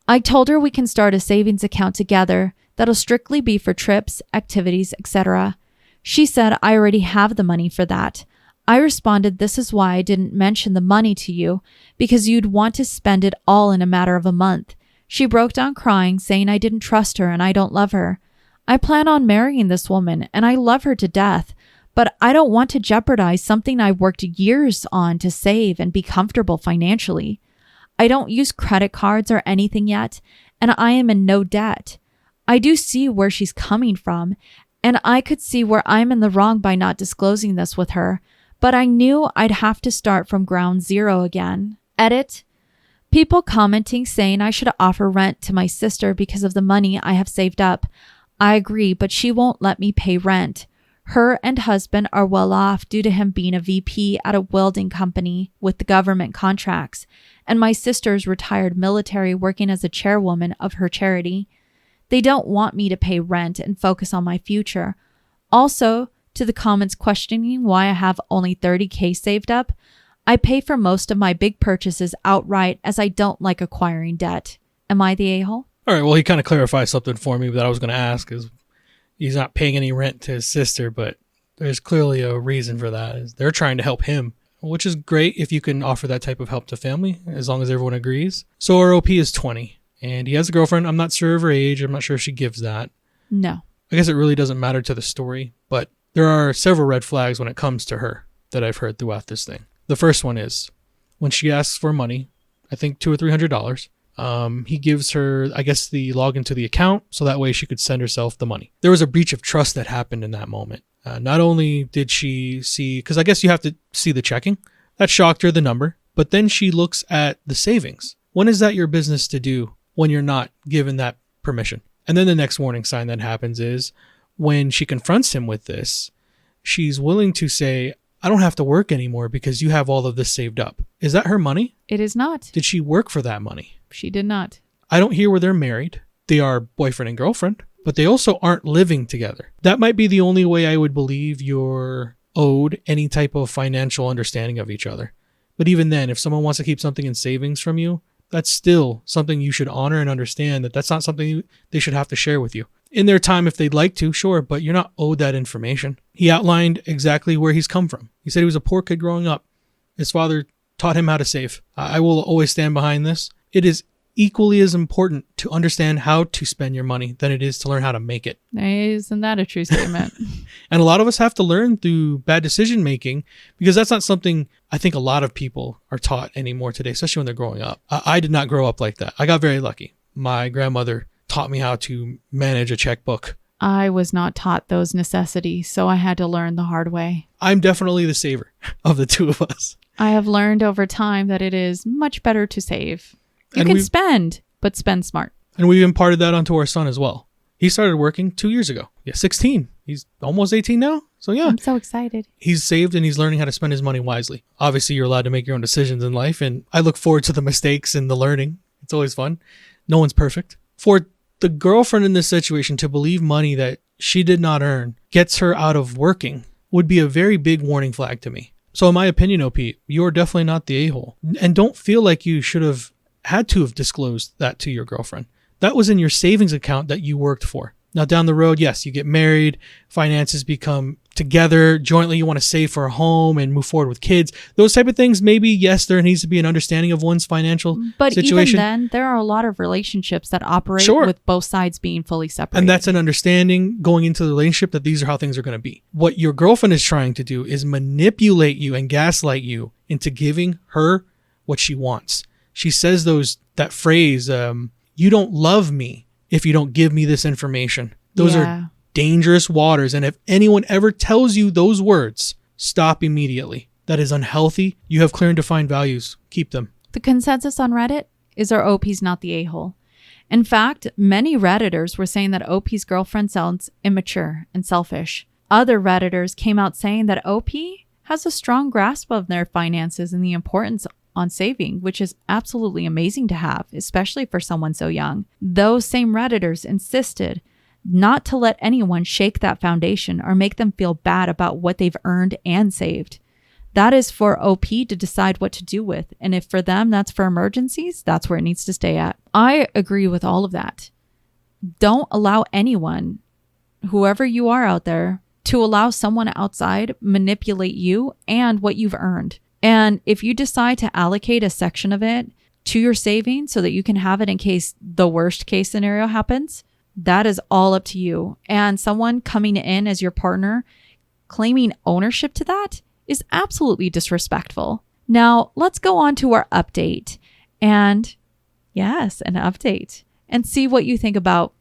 I told her we can start a savings account together that'll strictly be for trips, activities, etc. She said I already have the money for that. I responded, "This is why I didn't mention the money to you, because you'd want to spend it all in a matter of a month." She broke down crying, saying I didn't trust her and I don't love her. I plan on marrying this woman and I love her to death, but I don't want to jeopardize something I worked years on to save and be comfortable financially. I don't use credit cards or anything yet, and I am in no debt. I do see where she's coming from, and I could see where I'm in the wrong by not disclosing this with her, but I knew I'd have to start from ground zero again. Edit. People commenting saying I should offer rent to my sister because of the money I have saved up. I agree, but she won't let me pay rent. Her and husband are well off due to him being a VP at a welding company with the government contracts, and my sister's retired military working as a chairwoman of her charity. They don't want me to pay rent and focus on my future. Also, to the comments questioning why I have only $30,000 saved up, I pay for most of my big purchases outright as I don't like acquiring debt. Am I the a-hole? All right, well, he kind of clarifies something for me that I was going to ask. Is he's not paying any rent to his sister, but there's clearly a reason for that. Is they're trying to help him, which is great if you can offer that type of help to family, as long as everyone agrees. So our OP is 20, and he has a girlfriend. I'm not sure of her age. I'm not sure if she gives that. No. I guess it really doesn't matter to the story, but there are several red flags when it comes to her that I've heard throughout this thing. The first one is when she asks for money, I think $200 or $300. He gives her, I guess, the login to the account so that way she could send herself the money. There was a breach of trust that happened in that moment. Not only did she see, because I guess you have to see the checking, that shocked her, the number, but then she looks at the savings. When is that your business to do when you're not given that permission? And then the next warning sign that happens is when she confronts him with this, she's willing to say, "I don't have to work anymore because you have all of this saved up." Is that her money? It is not. Did she work for that money? She did not. I don't hear where they're married. They are boyfriend and girlfriend, but they also aren't living together. That might be the only way I would believe you're owed any type of financial understanding of each other. But even then, if someone wants to keep something in savings from you, that's still something you should honor and understand that that's not something they should have to share with you. In their time, if they'd like to, sure, but you're not owed that information. He outlined exactly where he's come from. He said he was a poor kid growing up. His father taught him how to save. I will always stand behind this. It is equally as important to understand how to spend your money than it is to learn how to make it. Isn't that a true statement? And a lot of us have to learn through bad decision making because that's not something I think a lot of people are taught anymore today, especially when they're growing up. I did not grow up like that. I got very lucky. My grandmother taught me how to manage a checkbook. I was not taught those necessities, so I had to learn the hard way. I'm definitely the saver of the two of us. I have learned over time that it is much better to save. You can spend, but spend smart. And we've imparted that onto our son as well. He started working 2 years ago. Yeah, 16. He's almost 18 now. So yeah. I'm so excited. He's saved and he's learning how to spend his money wisely. Obviously, you're allowed to make your own decisions in life. And I look forward to the mistakes and the learning. It's always fun. No one's perfect. For the girlfriend in this situation to believe money that she did not earn gets her out of working would be a very big warning flag to me. So in my opinion, OP, you're definitely not the a-hole. And don't feel like you should have had to have disclosed that to your girlfriend. That was in your savings account that you worked for. Now down the road, yes, you get married, finances become together, jointly you want to save for a home and move forward with kids. Those type of things, maybe, yes, there needs to be an understanding of one's financial situation. Even then, there are a lot of relationships that operate with both sides being fully separated. And that's an understanding going into the relationship that these are how things are going to be. What your girlfriend is trying to do is manipulate you and gaslight you into giving her what she wants. She says that phrase, you don't love me if you don't give me this information. Those are dangerous waters. And if anyone ever tells you those words, stop immediately. That is unhealthy. You have clear and defined values. Keep them. The consensus on Reddit is our OP's not the a-hole. In fact, many Redditors were saying that OP's girlfriend sounds immature and selfish. Other Redditors came out saying that OP has a strong grasp of their finances and the importance on saving, which is absolutely amazing to have, especially for someone so young. Those same Redditors insisted not to let anyone shake that foundation or make them feel bad about what they've earned and saved. That is for OP to decide what to do with. And if for them that's for emergencies, that's where it needs to stay at. I agree with all of that. Don't allow anyone, whoever you are out there, to allow someone outside manipulate you and what you've earned. And if you decide to allocate a section of it to your savings so that you can have it in case the worst case scenario happens, that is all up to you. And someone coming in as your partner claiming ownership to that is absolutely disrespectful. Now, let's go on to our update. And yes, an update. And see what you think about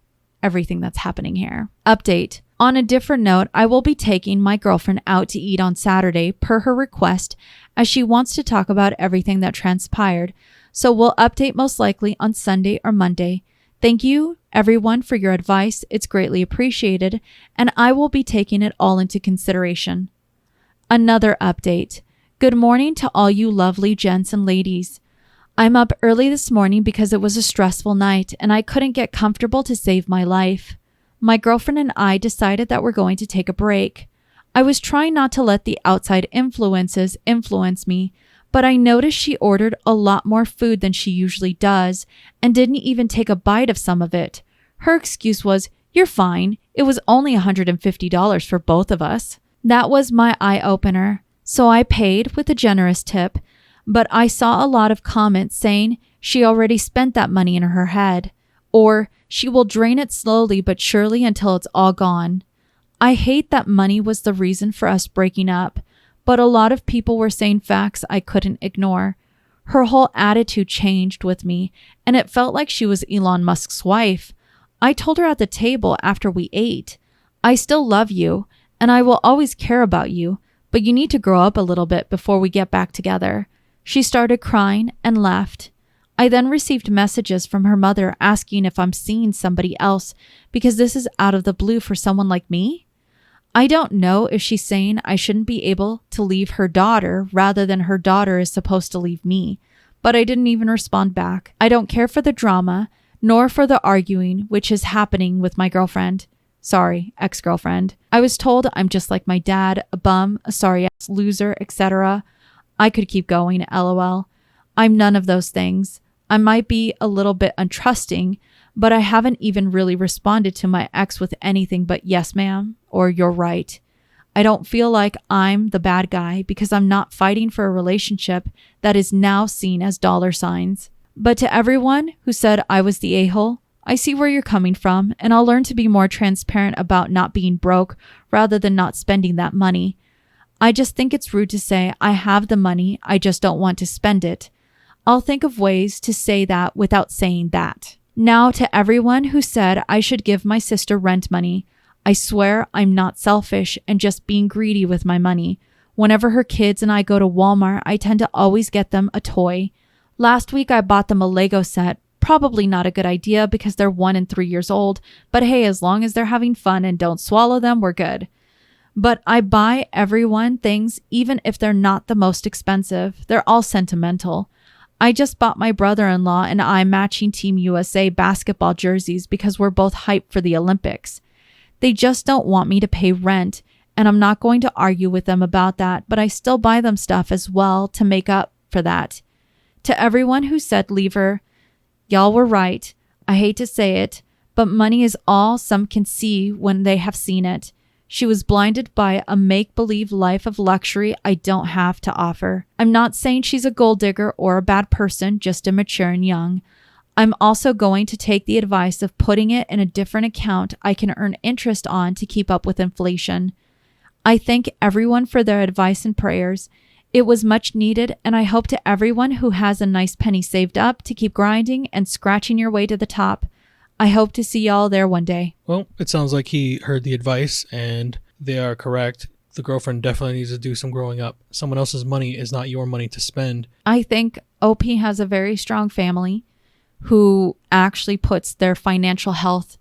everything that's happening here. Update. On a different note, I will be taking my girlfriend out to eat on Saturday per her request, as she wants to talk about everything that transpired. So we'll update most likely on Sunday or Monday. Thank you, everyone, for your advice. It's greatly appreciated, and I will be taking it all into consideration. Another update. Good morning to all you lovely gents and ladies. I'm up early this morning because it was a stressful night, and I couldn't get comfortable to save my life. My girlfriend and I decided that we're going to take a break. I was trying not to let the outside influences influence me, but I noticed she ordered a lot more food than she usually does and didn't even take a bite of some of it. Her excuse was, "You're fine. It was only $150 for both of us." That was my eye-opener, so I paid with a generous tip, but I saw a lot of comments saying she already spent that money in her head, or she will drain it slowly but surely until it's all gone. I hate that money was the reason for us breaking up, but a lot of people were saying facts I couldn't ignore. Her whole attitude changed with me, and it felt like she was Elon Musk's wife. I told her at the table after we ate, "I still love you, and I will always care about you, but you need to grow up a little bit before we get back together." She started crying and left. I then received messages from her mother asking if I'm seeing somebody else because this is out of the blue for someone like me. I don't know if she's saying I shouldn't be able to leave her daughter rather than her daughter is supposed to leave me, but I didn't even respond back. I don't care for the drama, nor for the arguing, which is happening with my girlfriend. Sorry, ex-girlfriend. I was told I'm just like my dad, a bum, a sorry-ass loser, etc. I could keep going, lol. I'm none of those things. I might be a little bit untrusting, but I haven't even really responded to my ex with anything but "yes, ma'am," or "you're right." I don't feel like I'm the bad guy because I'm not fighting for a relationship that is now seen as dollar signs. But to everyone who said I was the a-hole, I see where you're coming from, and I'll learn to be more transparent about not being broke rather than not spending that money. I just think it's rude to say I have the money, I just don't want to spend it. I'll think of ways to say that without saying that. Now to everyone who said I should give my sister rent money, I swear I'm not selfish and just being greedy with my money. Whenever her kids and I go to Walmart, I tend to always get them a toy. Last week I bought them a Lego set, Probably not a good idea because they're 1 and 3 years old, but hey, as long as they're having fun and don't swallow them, we're good. But I buy everyone things even if they're not the most expensive. They're all sentimental. I just bought my brother-in-law and I matching Team USA basketball jerseys because we're both hyped for the Olympics. They just don't want me to pay rent, and I'm not going to argue with them about that, but I still buy them stuff as well to make up for that. To everyone who said leave her, y'all were right. I hate to say it, but money is all some can see when they have seen it. She was blinded by a make-believe life of luxury I don't have to offer. I'm not saying she's a gold digger or a bad person, just immature and young. I'm also going to take the advice of putting it in a different account I can earn interest on to keep up with inflation. I thank everyone for their advice and prayers. It was much needed, and I hope to everyone who has a nice penny saved up to keep grinding and scratching your way to the top. I hope to see y'all there one day. Well, it sounds like he heard the advice and they are correct. The girlfriend definitely needs to do some growing up. Someone else's money is not your money to spend. I think OP has a very strong family who actually puts their financial health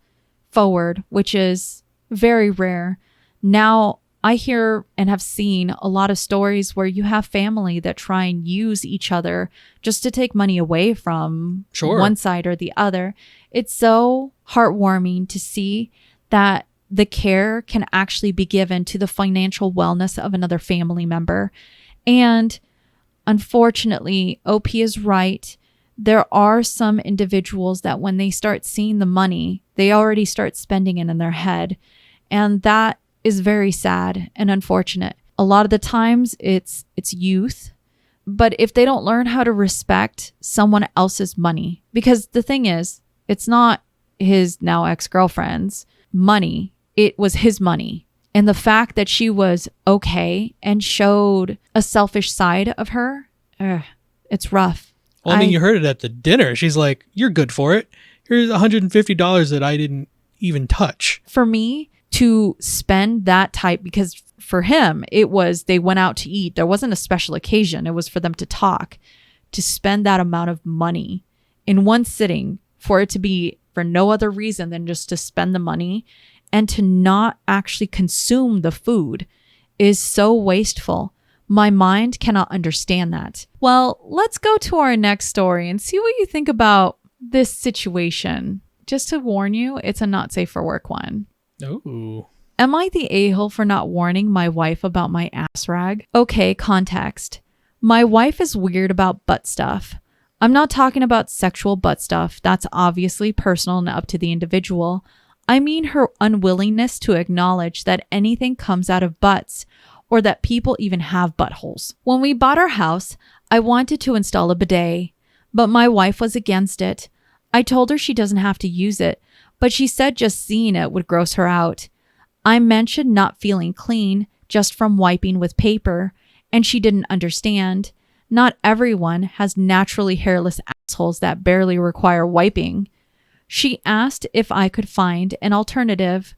forward, which is very rare. Now, I hear and have seen a lot of stories where you have family that try and use each other just to take money away from one side or the other. It's so heartwarming to see that the care can actually be given to the financial wellness of another family member. And unfortunately, OP is right. There are some individuals that when they start seeing the money, they already start spending it in their head. And that is very sad and unfortunate. A lot of the times it's youth, but if they don't learn how to respect someone else's money, because the thing is, it's not his now ex-girlfriend's money, it was his money. And the fact that she was okay and showed a selfish side of her, it's rough. Well, I mean, you heard it at the dinner. She's like, you're good for it. Here's $150 that I didn't even touch. For me, to spend that type, because for him, it was they went out to eat. There wasn't a special occasion. It was for them to talk. To spend that amount of money in one sitting, for it to be for no other reason than just to spend the money and to not actually consume the food is so wasteful. My mind cannot understand that. Well, let's go to our next story and see what you think about this situation. Just to warn you, it's a not safe for work one. Ooh. Am I the a-hole for not warning my wife about my ass rag? Okay, context. My wife is weird about butt stuff. I'm not talking about sexual butt stuff. That's obviously personal and up to the individual. I mean her unwillingness to acknowledge that anything comes out of butts or that people even have buttholes. When we bought our house, I wanted to install a bidet, but my wife was against it. I told her she doesn't have to use it, but she said just seeing it would gross her out. I mentioned not feeling clean just from wiping with paper, and she didn't understand. Not everyone has naturally hairless assholes that barely require wiping. She asked if I could find an alternative.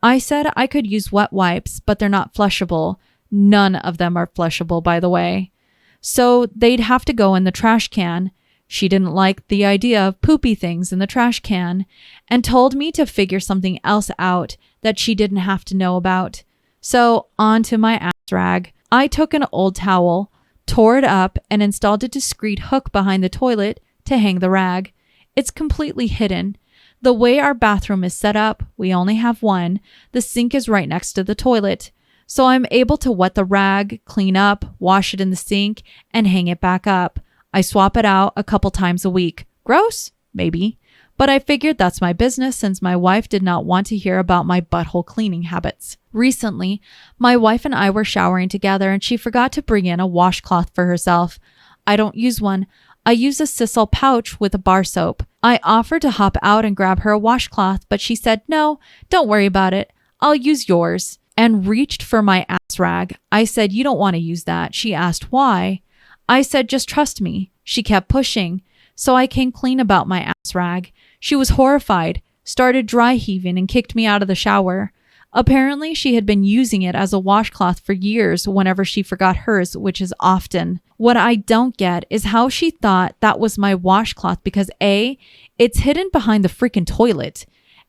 I said I could use wet wipes, but they're not flushable. None of them are flushable, by the way. So they'd have to go in the trash can. She didn't like the idea of poopy things in the trash can and told me to figure something else out that she didn't have to know about. So on to my ass rag. I took an old towel, tore it up, and installed a discreet hook behind the toilet to hang the rag. It's completely hidden. The way our bathroom is set up, we only have one. The sink is right next to the toilet. So I'm able to wet the rag, clean up, wash it in the sink, and hang it back up. I swap it out a couple times a week. Gross? Maybe. But I figured that's my business since my wife did not want to hear about my butthole cleaning habits. Recently, my wife and I were showering together and she forgot to bring in a washcloth for herself. I don't use one. I use a sisal pouch with a bar soap. I offered to hop out and grab her a washcloth, but she said, no, don't worry about it. I'll use yours. And reached for my ass rag. I said, you don't want to use that. She asked why. I said, just trust me. She kept pushing. So I came clean about my ass rag. She was horrified, started dry heaving and kicked me out of the shower. Apparently, she had been using it as a washcloth for years whenever she forgot hers, which is often. What I don't get is how she thought that was my washcloth because A, it's hidden behind the freaking toilet,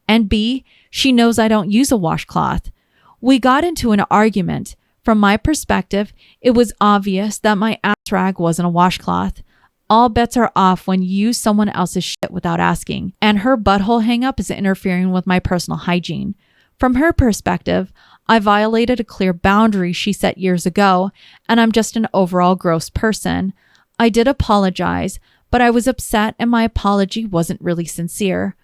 and B, she knows I don't use a washcloth. We got into an argument. From my perspective, it was obvious that my ass rag wasn't a washcloth. All bets are off when you use someone else's shit without asking, and her butthole hang-up is interfering with my personal hygiene. From her perspective, I violated a clear boundary she set years ago, and I'm just an overall gross person. I did apologize, but I was upset and my apology wasn't really sincere.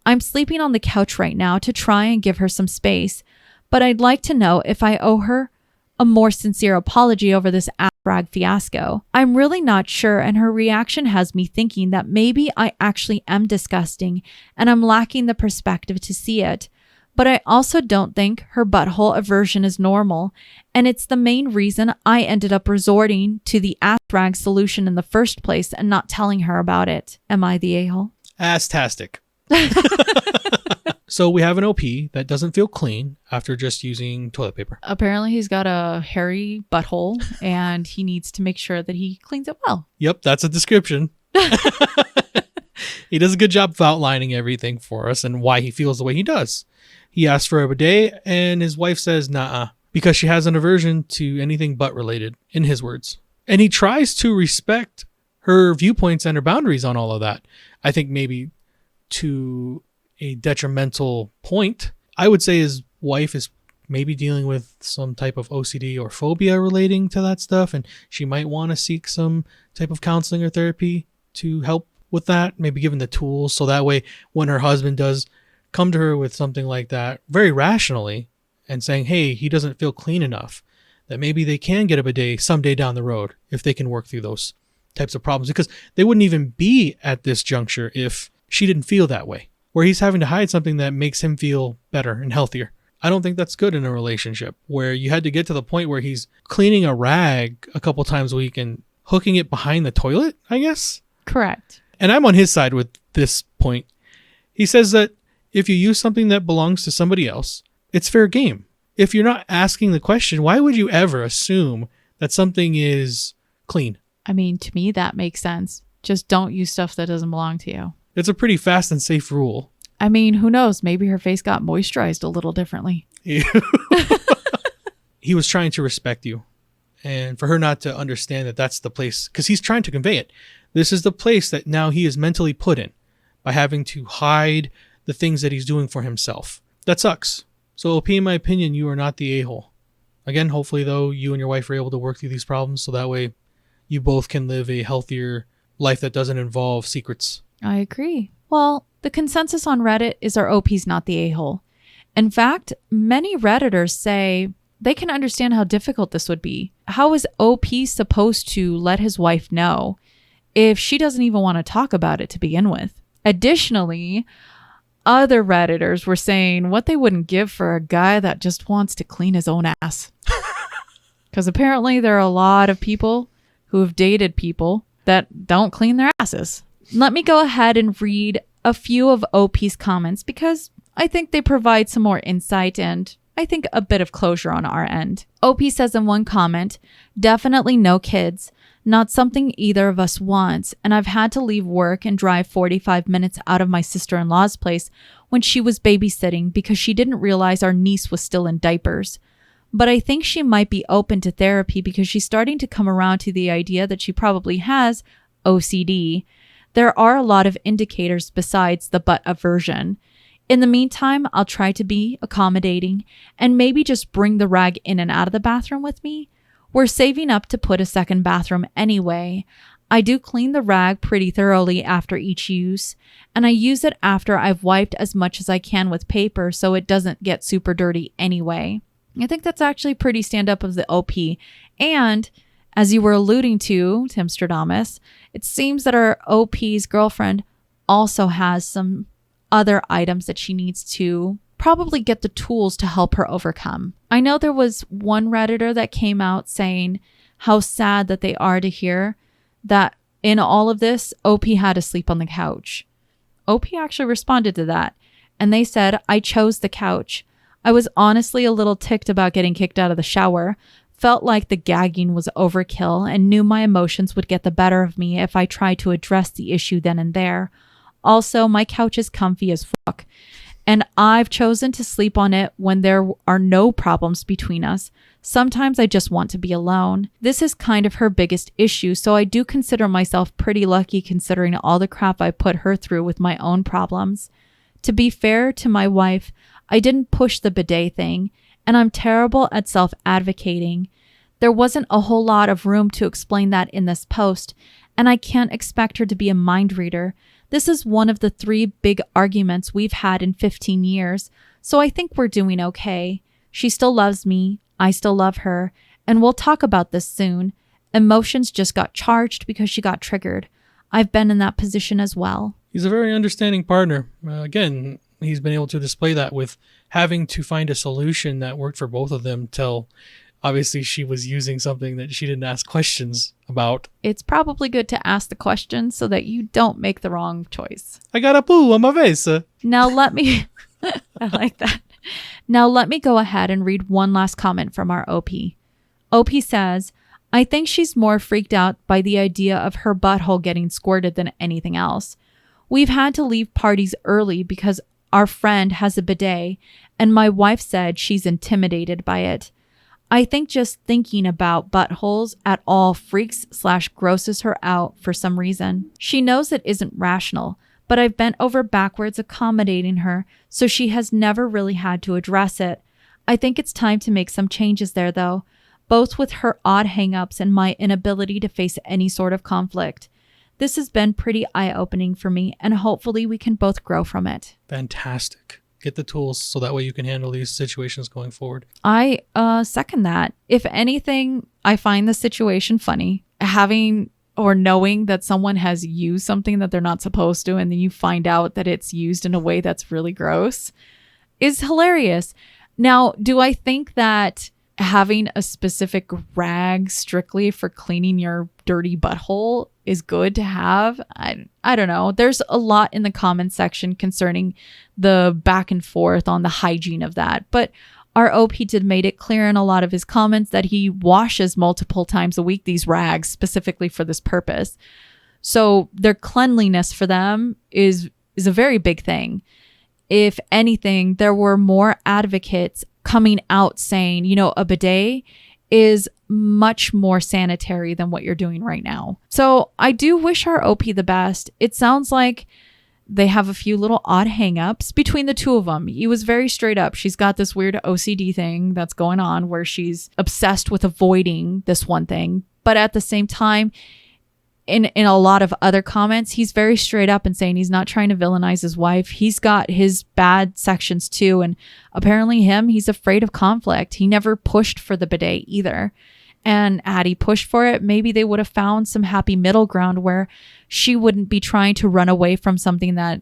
I'm sleeping on the couch right now to try and give her some space, but I'd like to know if I owe her a more sincere apology over this ass rag fiasco. I'm really not sure, and her reaction has me thinking that maybe I actually am disgusting and I'm lacking the perspective to see it. But I also don't think her butthole aversion is normal, and it's the main reason I ended up resorting to the ass rag solution in the first place and not telling her about it. Am I the a-hole? Ass-tastic. So we have an OP that doesn't feel clean after just using toilet paper. Apparently he's got a hairy butthole and he needs to make sure that he cleans it well. Yep, that's a description. He does a good job of outlining everything for us and why he feels the way he does. He asks for a bidet and his wife says nah, because she has an aversion to anything butt related, in his words. And he tries to respect her viewpoints and her boundaries on all of that. I think maybe to a detrimental point. I would say his wife is maybe dealing with some type of OCD or phobia relating to that stuff, and she might want to seek some type of counseling or therapy to help with that, maybe given the tools, so that way when her husband does come to her with something like that very rationally and saying, hey, he doesn't feel clean enough, that maybe they can get a bidet someday down the road if they can work through those types of problems, because they wouldn't even be at this juncture if she didn't feel that way, where he's having to hide something that makes him feel better and healthier. I don't think that's good in a relationship where you had to get to the point where he's cleaning a rag a couple times a week and hooking it behind the toilet, I guess. Correct. And I'm on his side with this point. He says that if you use something that belongs to somebody else, it's fair game. If you're not asking the question, why would you ever assume that something is clean? I mean, to me, that makes sense. Just don't use stuff that doesn't belong to you. It's a pretty fast and safe rule. I mean, who knows? Maybe her face got moisturized a little differently. He was trying to respect you. And for her not to understand that that's the place, because he's trying to convey it. This is the place that now he is mentally put in by having to hide the things that he's doing for himself. That sucks. So, OP, in my opinion, you are not the a-hole. Again, hopefully, though, you and your wife are able to work through these problems so that way you both can live a healthier life that doesn't involve secrets. I agree. Well, the consensus on Reddit is our OP's not the a-hole. In fact, many Redditors say they can understand how difficult this would be. How is OP supposed to let his wife know if she doesn't even want to talk about it to begin with? Additionally, other Redditors were saying what they wouldn't give for a guy that just wants to clean his own ass. Because apparently there are a lot of people who have dated people that don't clean their asses. Let me go ahead and read a few of OP's comments because I think they provide some more insight and I think a bit of closure on our end. OP says in one comment, definitely no kids. Not something either of us wants, and I've had to leave work and drive 45 minutes out of my sister-in-law's place when she was babysitting because she didn't realize our niece was still in diapers. But I think she might be open to therapy because she's starting to come around to the idea that she probably has OCD. There are a lot of indicators besides the butt aversion. In the meantime, I'll try to be accommodating and maybe just bring the rag in and out of the bathroom with me. We're saving up to put a second bathroom anyway. I do clean the rag pretty thoroughly after each use, and I use it after I've wiped as much as I can with paper so it doesn't get super dirty anyway. I think that's actually pretty stand-up of the OP. And as you were alluding to, Timstradamus, it seems that our OP's girlfriend also has some other items that she needs to probably get the tools to help her overcome. I know there was one Redditor that came out saying how sad that they are to hear that in all of this, OP had to sleep on the couch. OP actually responded to that, and they said, I chose the couch. I was honestly a little ticked about getting kicked out of the shower, felt like the gagging was overkill, and knew my emotions would get the better of me if I tried to address the issue then and there. Also, my couch is comfy as fuck, and I've chosen to sleep on it when there are no problems between us. Sometimes I just want to be alone. This is kind of her biggest issue, so I do consider myself pretty lucky considering all the crap I put her through with my own problems. To be fair to my wife, I didn't push the bidet thing, and I'm terrible at self-advocating. There wasn't a whole lot of room to explain that in this post, and I can't expect her to be a mind reader. This is one of the 3 big arguments we've had in 15 years, so I think we're doing okay. She still loves me, I still love her, and we'll talk about this soon. Emotions just got charged because she got triggered. I've been in that position as well. He's a very understanding partner. Again, he's been able to display that with having to find a solution that worked for both of them till obviously she was using something that she didn't ask questions about. It's probably good to ask the questions so that you don't make the wrong choice. I got a poo on my face. Now let me... I like that. Now let me go ahead and read one last comment from our OP. OP says, I think she's more freaked out by the idea of her butthole getting squirted than anything else. We've had to leave parties early because our friend has a bidet, and my wife said she's intimidated by it. I think just thinking about buttholes at all freaks/grosses her out for some reason. She knows it isn't rational, but I've bent over backwards accommodating her, so she has never really had to address it. I think it's time to make some changes there, though, both with her odd hang-ups and my inability to face any sort of conflict. This has been pretty eye-opening for me, and hopefully we can both grow from it. Fantastic. Get the tools so that way you can handle these situations going forward. I second that. If anything, I find the situation funny. Having or knowing that someone has used something that they're not supposed to, and then you find out that it's used in a way that's really gross, is hilarious. Now, do I think that having a specific rag strictly for cleaning your dirty butthole is good to have? I don't know. There's a lot in the comments section concerning the back and forth on the hygiene of that. But our OP did made it clear in a lot of his comments that he washes multiple times a week these rags specifically for this purpose. So their cleanliness for them is a very big thing. If anything, there were more advocates coming out saying, you know, a bidet is much more sanitary than what you're doing right now. So I do wish our OP the best. It sounds like they have a few little odd hang-ups between the two of them. He was very straight up. She's got this weird OCD thing that's going on where she's obsessed with avoiding this one thing. But at the same time, in a lot of other comments, he's very straight up and saying he's not trying to villainize his wife. He's got his bad sections too. And apparently he's afraid of conflict. He never pushed for the bidet either. And had he pushed for it, maybe they would have found some happy middle ground where she wouldn't be trying to run away from something that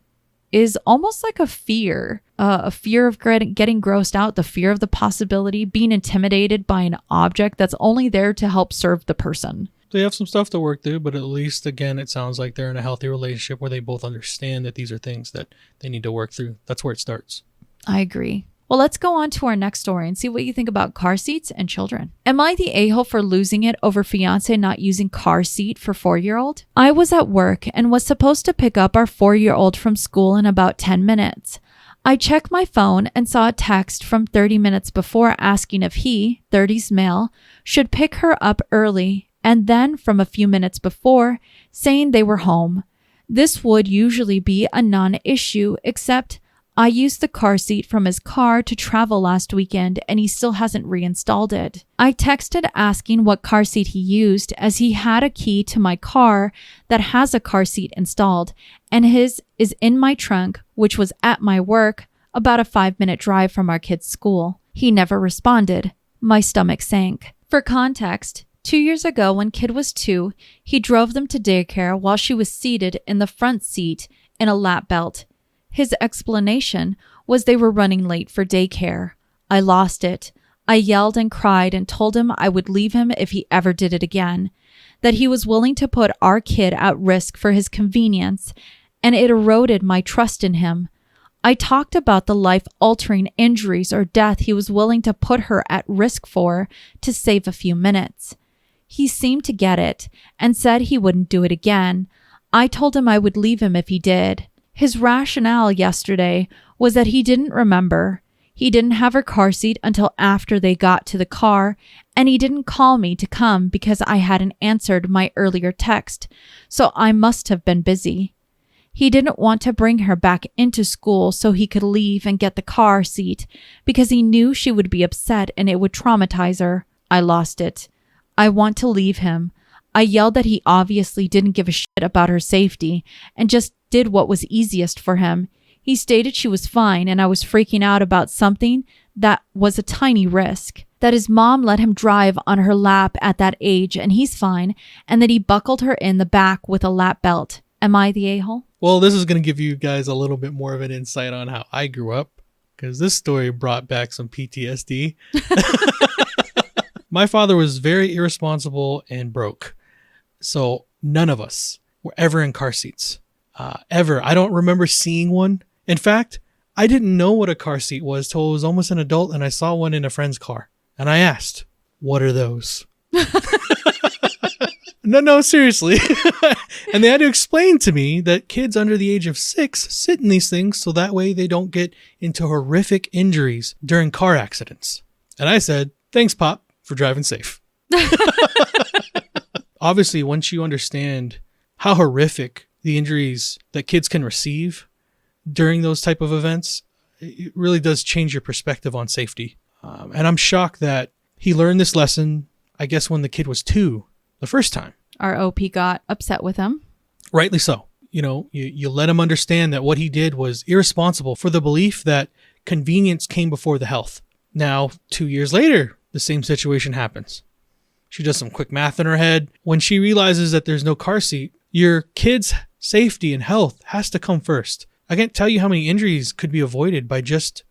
is almost like a fear of getting grossed out, the fear of the possibility, being intimidated by an object that's only there to help serve the person. They have some stuff to work through, but at least, again, it sounds like they're in a healthy relationship where they both understand that these are things that they need to work through. That's where it starts. I agree. Well, let's go on to our next story and see what you think about car seats and children. Am I the a-hole for losing it over fiance not using car seat for 4-year-old? I was at work and was supposed to pick up our 4-year-old from school in about 10 minutes. I checked my phone and saw a text from 30 minutes before asking if he, 30s male, should pick her up early, and then from a few minutes before saying they were home. This would usually be a non-issue, except I used the car seat from his car to travel last weekend and he still hasn't reinstalled it. I texted asking what car seat he used, as he had a key to my car that has a car seat installed, and his is in my trunk, which was at my work, about a 5-minute drive from our kid's school. He never responded. My stomach sank. For context, 2 years ago when kid was 2, he drove them to daycare while she was seated in the front seat in a lap belt. His explanation was they were running late for daycare. I lost it. I yelled and cried and told him I would leave him if he ever did it again, that he was willing to put our kid at risk for his convenience, and it eroded my trust in him. I talked about the life-altering injuries or death he was willing to put her at risk for to save a few minutes. He seemed to get it and said he wouldn't do it again. I told him I would leave him if he did. His rationale yesterday was that he didn't remember. He didn't have her car seat until after they got to the car, and he didn't call me to come because I hadn't answered my earlier text, so I must have been busy. He didn't want to bring her back into school so he could leave and get the car seat because he knew she would be upset and it would traumatize her. I lost it. I want to leave him. I yelled that he obviously didn't give a shit about her safety and just did what was easiest for him. He stated she was fine and I was freaking out about something that was a tiny risk. That his mom let him drive on her lap at that age and he's fine, and that he buckled her in the back with a lap belt. Am I the a-hole? Well, this is going to give you guys a little bit more of an insight on how I grew up, because this story brought back some PTSD. My father was very irresponsible and broke. So none of us were ever in car seats. Ever. I don't remember seeing one. In fact, I didn't know what a car seat was till I was almost an adult and I saw one in a friend's car. And I asked, "What are those?" No, seriously. And they had to explain to me that kids under the age of 6 sit in these things so that way they don't get into horrific injuries during car accidents. And I said, "Thanks, Pop, for driving safe." Obviously, once you understand how horrific the injuries that kids can receive during those type of events, it really does change your perspective on safety. And I'm shocked that he learned this lesson, I guess, when the kid was 2, the first time. Our OP got upset with him. Rightly so. You know, you let him understand that what he did was irresponsible for the belief that convenience came before the health. Now, 2 years later, the same situation happens. She does some quick math in her head. When she realizes that there's no car seat, your kid's safety and health has to come first. I can't tell you how many injuries could be avoided by just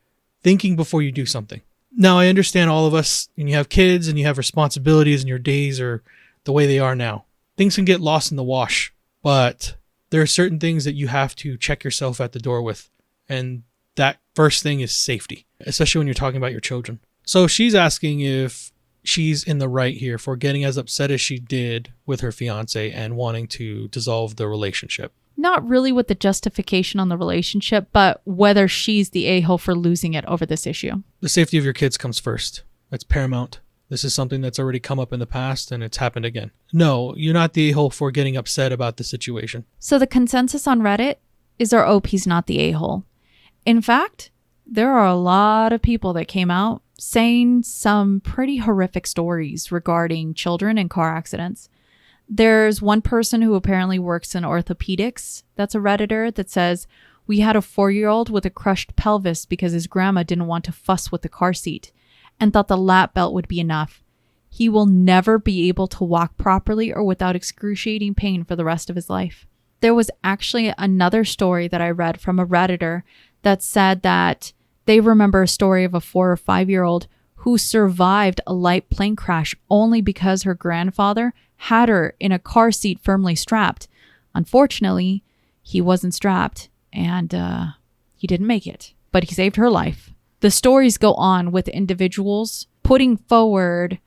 thinking before you do something. Now, I understand all of us, and you have kids and you have responsibilities and your days are the way they are now. Things can get lost in the wash, but there are certain things that you have to check yourself at the door with. And that first thing is safety, especially when you're talking about your children. So she's asking if she's in the right here for getting as upset as she did with her fiance and wanting to dissolve the relationship. Not really with the justification on the relationship, but whether she's the a-hole for losing it over this issue. The safety of your kids comes first. That's paramount. This is something that's already come up in the past and it's happened again. No, you're not the a-hole for getting upset about the situation. So the consensus on Reddit is our OP's not the a-hole. In fact, there are a lot of people that came out saying some pretty horrific stories regarding children in car accidents. There's one person who apparently works in orthopedics that's a Redditor that says, "We had a 4-year-old with a crushed pelvis because his grandma didn't want to fuss with the car seat and thought the lap belt would be enough. He will never be able to walk properly or without excruciating pain for the rest of his life." There was actually another story that I read from a Redditor that said that they remember a story of a 4 or 5-year-old who survived a light plane crash only because her grandfather had her in a car seat firmly strapped. Unfortunately, he wasn't strapped and he didn't make it, but he saved her life. The stories go on with individuals putting forward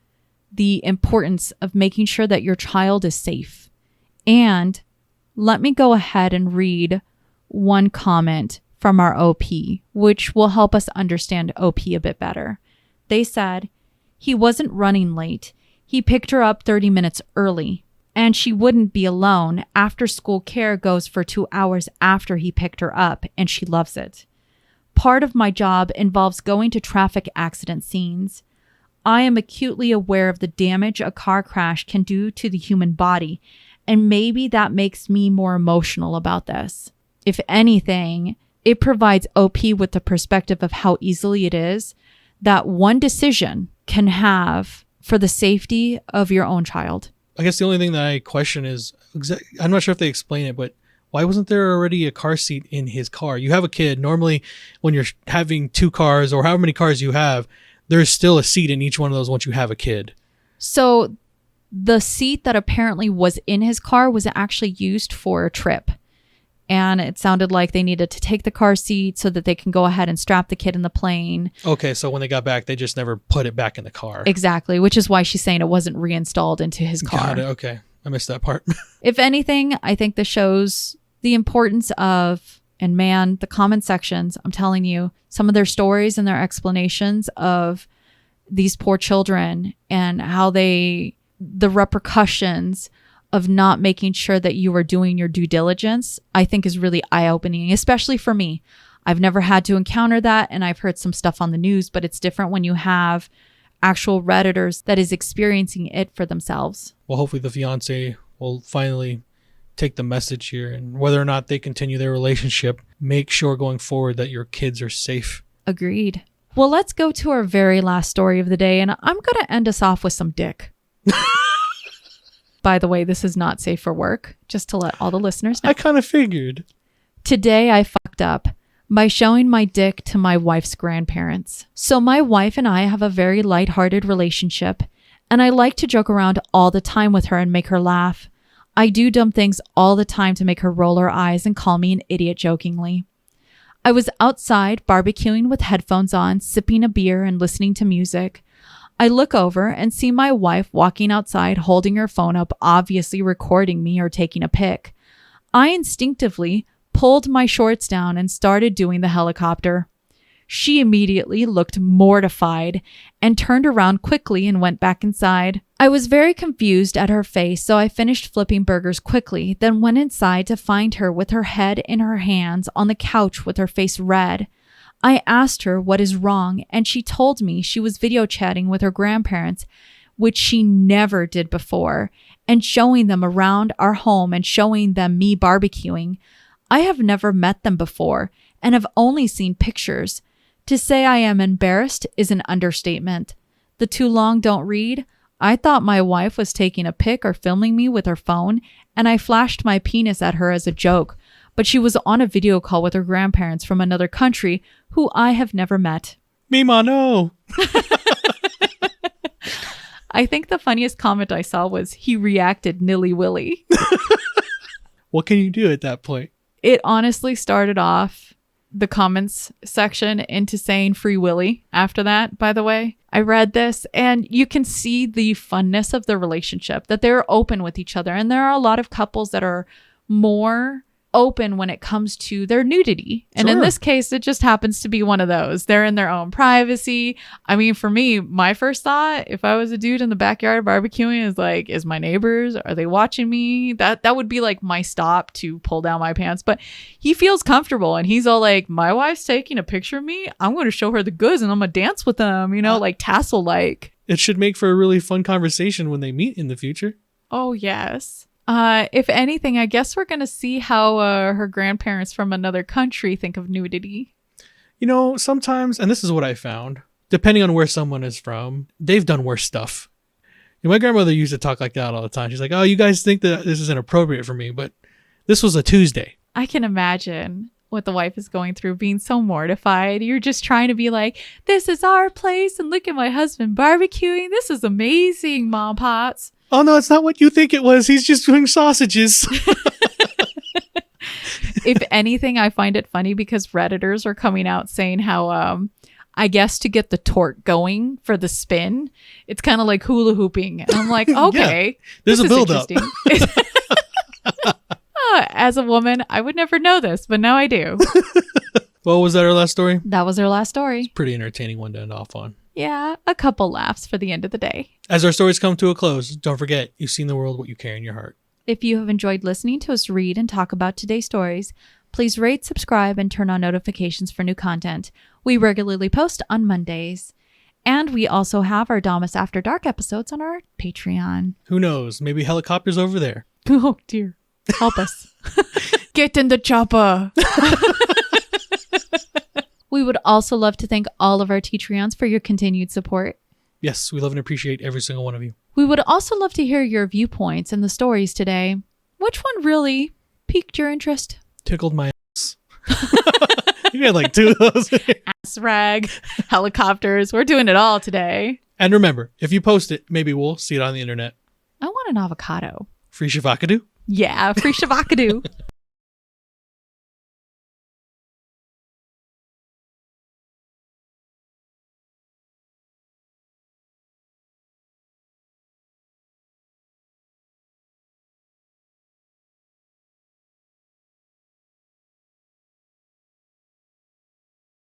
the importance of making sure that your child is safe. And let me go ahead and read one comment from our OP, which will help us understand OP a bit better. They said, "He wasn't running late. He picked her up 30 minutes early, and she wouldn't be alone. After school care goes for 2 hours after he picked her up, and she loves it. Part of my job involves going to traffic accident scenes. I am acutely aware of the damage a car crash can do to the human body, and maybe that makes me more emotional about this. If anything, it provides OP with the perspective of how easily it is that one decision can have for the safety of your own child." I guess the only thing that I question is, I'm not sure if they explain it, but why wasn't there already a car seat in his car? You have a kid. Normally, when you're having 2 cars or however many cars you have, there's still a seat in each one of those once you have a kid. So the seat that apparently was in his car was actually used for a trip. And it sounded like they needed to take the car seat so that they can go ahead and strap the kid in the plane. Okay, so when they got back, they just never put it back in the car. Exactly, which is why she's saying it wasn't reinstalled into his car. Got it. Okay, I missed that part. If anything, I think this shows the importance of, and man, the comment sections, I'm telling you, some of their stories and their explanations of these poor children and how the repercussions of not making sure that you are doing your due diligence, I think is really eye-opening, especially for me. I've never had to encounter that, and I've heard some stuff on the news, but it's different when you have actual Redditors that is experiencing it for themselves. Well, hopefully the fiance will finally take the message here, and whether or not they continue their relationship, make sure going forward that your kids are safe. Agreed. Well, let's go to our very last story of the day, and I'm going to end us off with some dick. By the way, this is not safe for work, just to let all the listeners know. I kind of figured. Today, I fucked up by showing my dick to my wife's grandparents. So my wife and I have a very lighthearted relationship, and I like to joke around all the time with her and make her laugh. I do dumb things all the time to make her roll her eyes and call me an idiot jokingly. I was outside barbecuing with headphones on, sipping a beer and listening to music. I look over and see my wife walking outside holding her phone up, obviously recording me or taking a pic. I instinctively pulled my shorts down and started doing the helicopter. She immediately looked mortified and turned around quickly and went back inside. I was very confused at her face, so I finished flipping burgers quickly, then went inside to find her with her head in her hands on the couch with her face red. I asked her what is wrong, and she told me she was video chatting with her grandparents, which she never did before, and showing them around our home and showing them me barbecuing. I have never met them before and have only seen pictures. To say I am embarrassed is an understatement. The too long don't read. I thought my wife was taking a pic or filming me with her phone, and I flashed my penis at her as a joke, but she was on a video call with her grandparents from another country who I have never met. Mima, no. I think the funniest comment I saw was he reacted nilly-willy. What can you do at that point? It honestly started off the comments section into saying free willy after that, by the way. I read this and you can see the funness of the relationship, that they're open with each other. And there are a lot of couples that are more open when it comes to their nudity. And in this case, it just happens to be one of those. They're in their own privacy. I mean, for me, my first thought, if I was a dude in the backyard barbecuing, is like, is my neighbors, are they watching me? That would be like my stop to pull down my pants. But he feels comfortable and he's all like, my wife's taking a picture of me. I'm going to show her the goods and I'm going to dance with them, like tassel-like. It should make for a really fun conversation when they meet in the future. Oh, yes. If anything, I guess we're going to see how her grandparents from another country think of nudity. Sometimes, and this is what I found, depending on where someone is from, they've done worse stuff. My grandmother used to talk like that all the time. She's like, oh, you guys think that this is inappropriate for me, but this was a Tuesday. I can imagine what the wife is going through, being so mortified. You're just trying to be like, this is our place and look at my husband barbecuing. This is amazing, Mom Pots. Oh, no, it's not what you think it was. He's just doing sausages. If anything, I find it funny because Redditors are coming out saying how, I guess to get the torque going for the spin, it's kind of like hula hooping. And I'm like, okay. Yeah, there's a build-up. As a woman, I would never know this, but now I do. Well, was that our last story? That was our last story. Pretty entertaining one to end off on. Yeah, a couple laughs for the end of the day. As our stories come to a close, don't forget, you've seen the world what you carry in your heart. If you have enjoyed listening to us read and talk about today's stories, please rate, subscribe, and turn on notifications for new content. We regularly post on Mondays. And we also have our Damas After Dark episodes on our Patreon. Who knows? Maybe helicopters over there. Oh, dear. Help us. Get in the chopper. We would also love to thank all of our Patreons for your continued support. Yes, we love and appreciate every single one of you. We would also love to hear your viewpoints and the stories today. Which one really piqued your interest? Tickled my ass. You had like two of those. Ass rag, helicopters. We're doing it all today. And remember, if you post it, maybe we'll see it on the internet. I want an avocado. Free shavakadu. Yeah, free shavakadu.